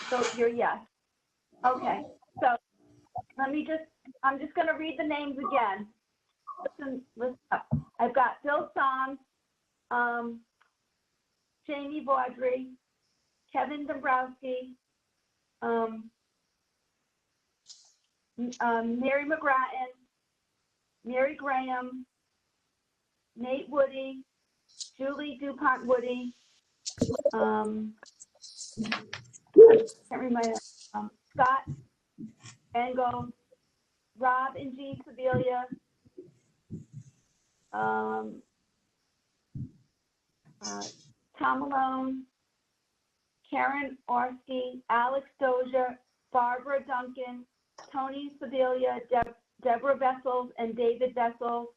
So you're yes. Okay, so I'm just gonna read the names again. Listen up. I've got Bill Song, Jamie Vaudry, Kevin Dombrowski, Mary McGrattan, Mary Graham, Nate Woody, Julie DuPont Woody, can't remember, Scott Engel, Rob and Jean Sebelia, Tom Malone, Karen Orsky, Alex Dozier, Barbara Duncan, Tony Sebelia, Deborah Vessels and David Vessels,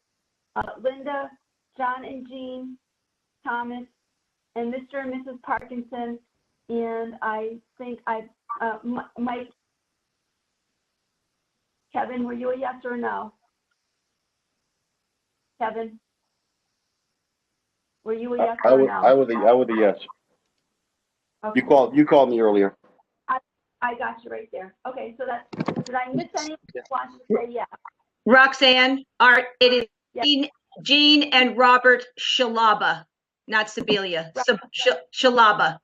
Linda, John and Jean Thomas, and Mr. and Mrs. Parkinson. And I think Mike, Kevin, were you a yes or a no? Kevin, were you a yes or a no?
I was a yes.
Okay.
You called me earlier.
I got you right there. Okay, so did I miss anyone who wants to say yes?
Roxanne, it is Jean and Robert Shalaba, not Sebelia. Shalaba.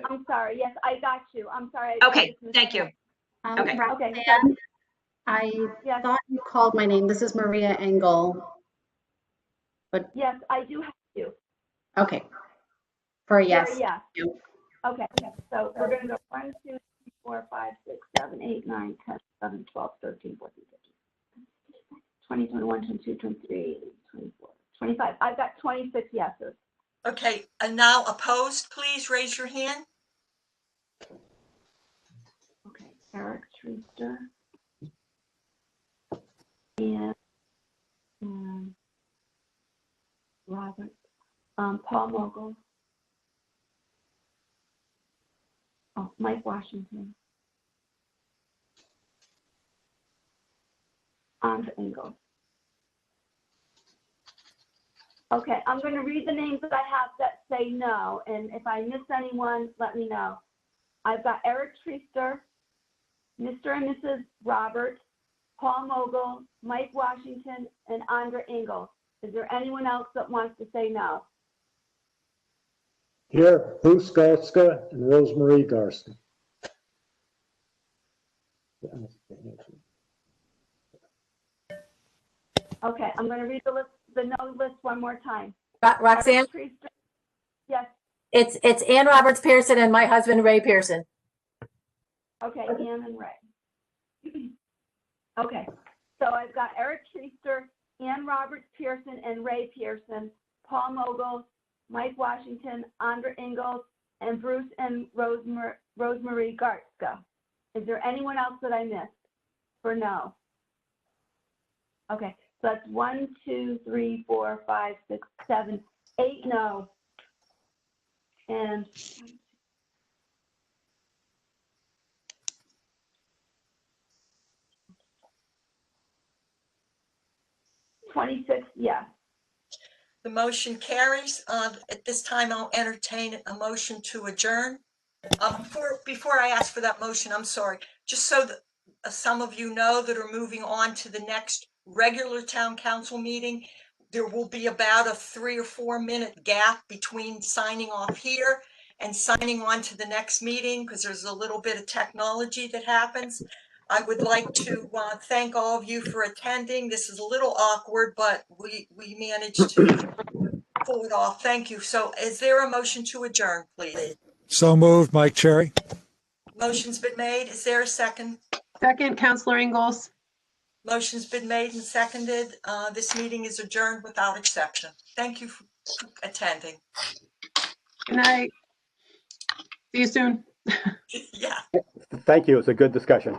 I'm sorry. Yes, I got you. I'm sorry.
Okay, thank you. Okay.
Okay.
I thought you called my name. This is Maria Engel. But
yes, I do have you.
Okay. For a yes.
Yeah. Okay. So we're going to go 1, 2, 3, 4, 5, 6, 7, 8, 9, 10, 11, 12, 13, 14, 15, 20, 21, 22, 23, 24, 25. I've got 26 yeses.
Okay, and now opposed, please raise your hand.
Okay, Eric Treaster. And Robert, Paul Mogul. Oh, Mike Washington. Andra Engel. Okay, I'm going to read the names that I have that say no, and if I miss anyone, let me know. I've got Eric Treaster, Mr. and Mrs. Robert, Paul Mogul, Mike Washington, and Andra Engel. Is there anyone else that wants to say no?
Here, Bruce Garska and Rosemarie Garska.
Okay, I'm going to read the no list one more time.
Roxanne?
Yes.
It's Ann Roberts Pearson and my husband, Ray Pearson.
Okay, Ann and Ray. Okay, so I've got Eric Treaster, Ann Roberts Pearson and Ray Pearson, Paul Mogul, Mike Washington, Andra Ingalls, and Bruce and Rosemarie Garska. Is there anyone else that I missed for no? Okay, so that's 1, 2, 3, 4, 5, 6, 7, 8 no. And $26 yes.
The motion carries. At this time, I'll entertain a motion to adjourn. Before I ask for that motion, I'm sorry, just so that some of you know that are moving on to the next regular town council meeting, there will be about a 3 or 4 minute gap between signing off here and signing on to the next meeting because there's a little bit of technology that happens. I would like to thank all of you for attending. This is a little awkward, but we managed to pull it off. Thank you. So is there a motion to adjourn, please?
So moved, Mike Cherry.
Motion's been made. Is there a second?
Second, Counselor Ingalls.
Motion's been made and seconded. This meeting is adjourned without exception. Thank you for attending.
Good night. See you soon.
Yeah.
Thank you. It's a good discussion.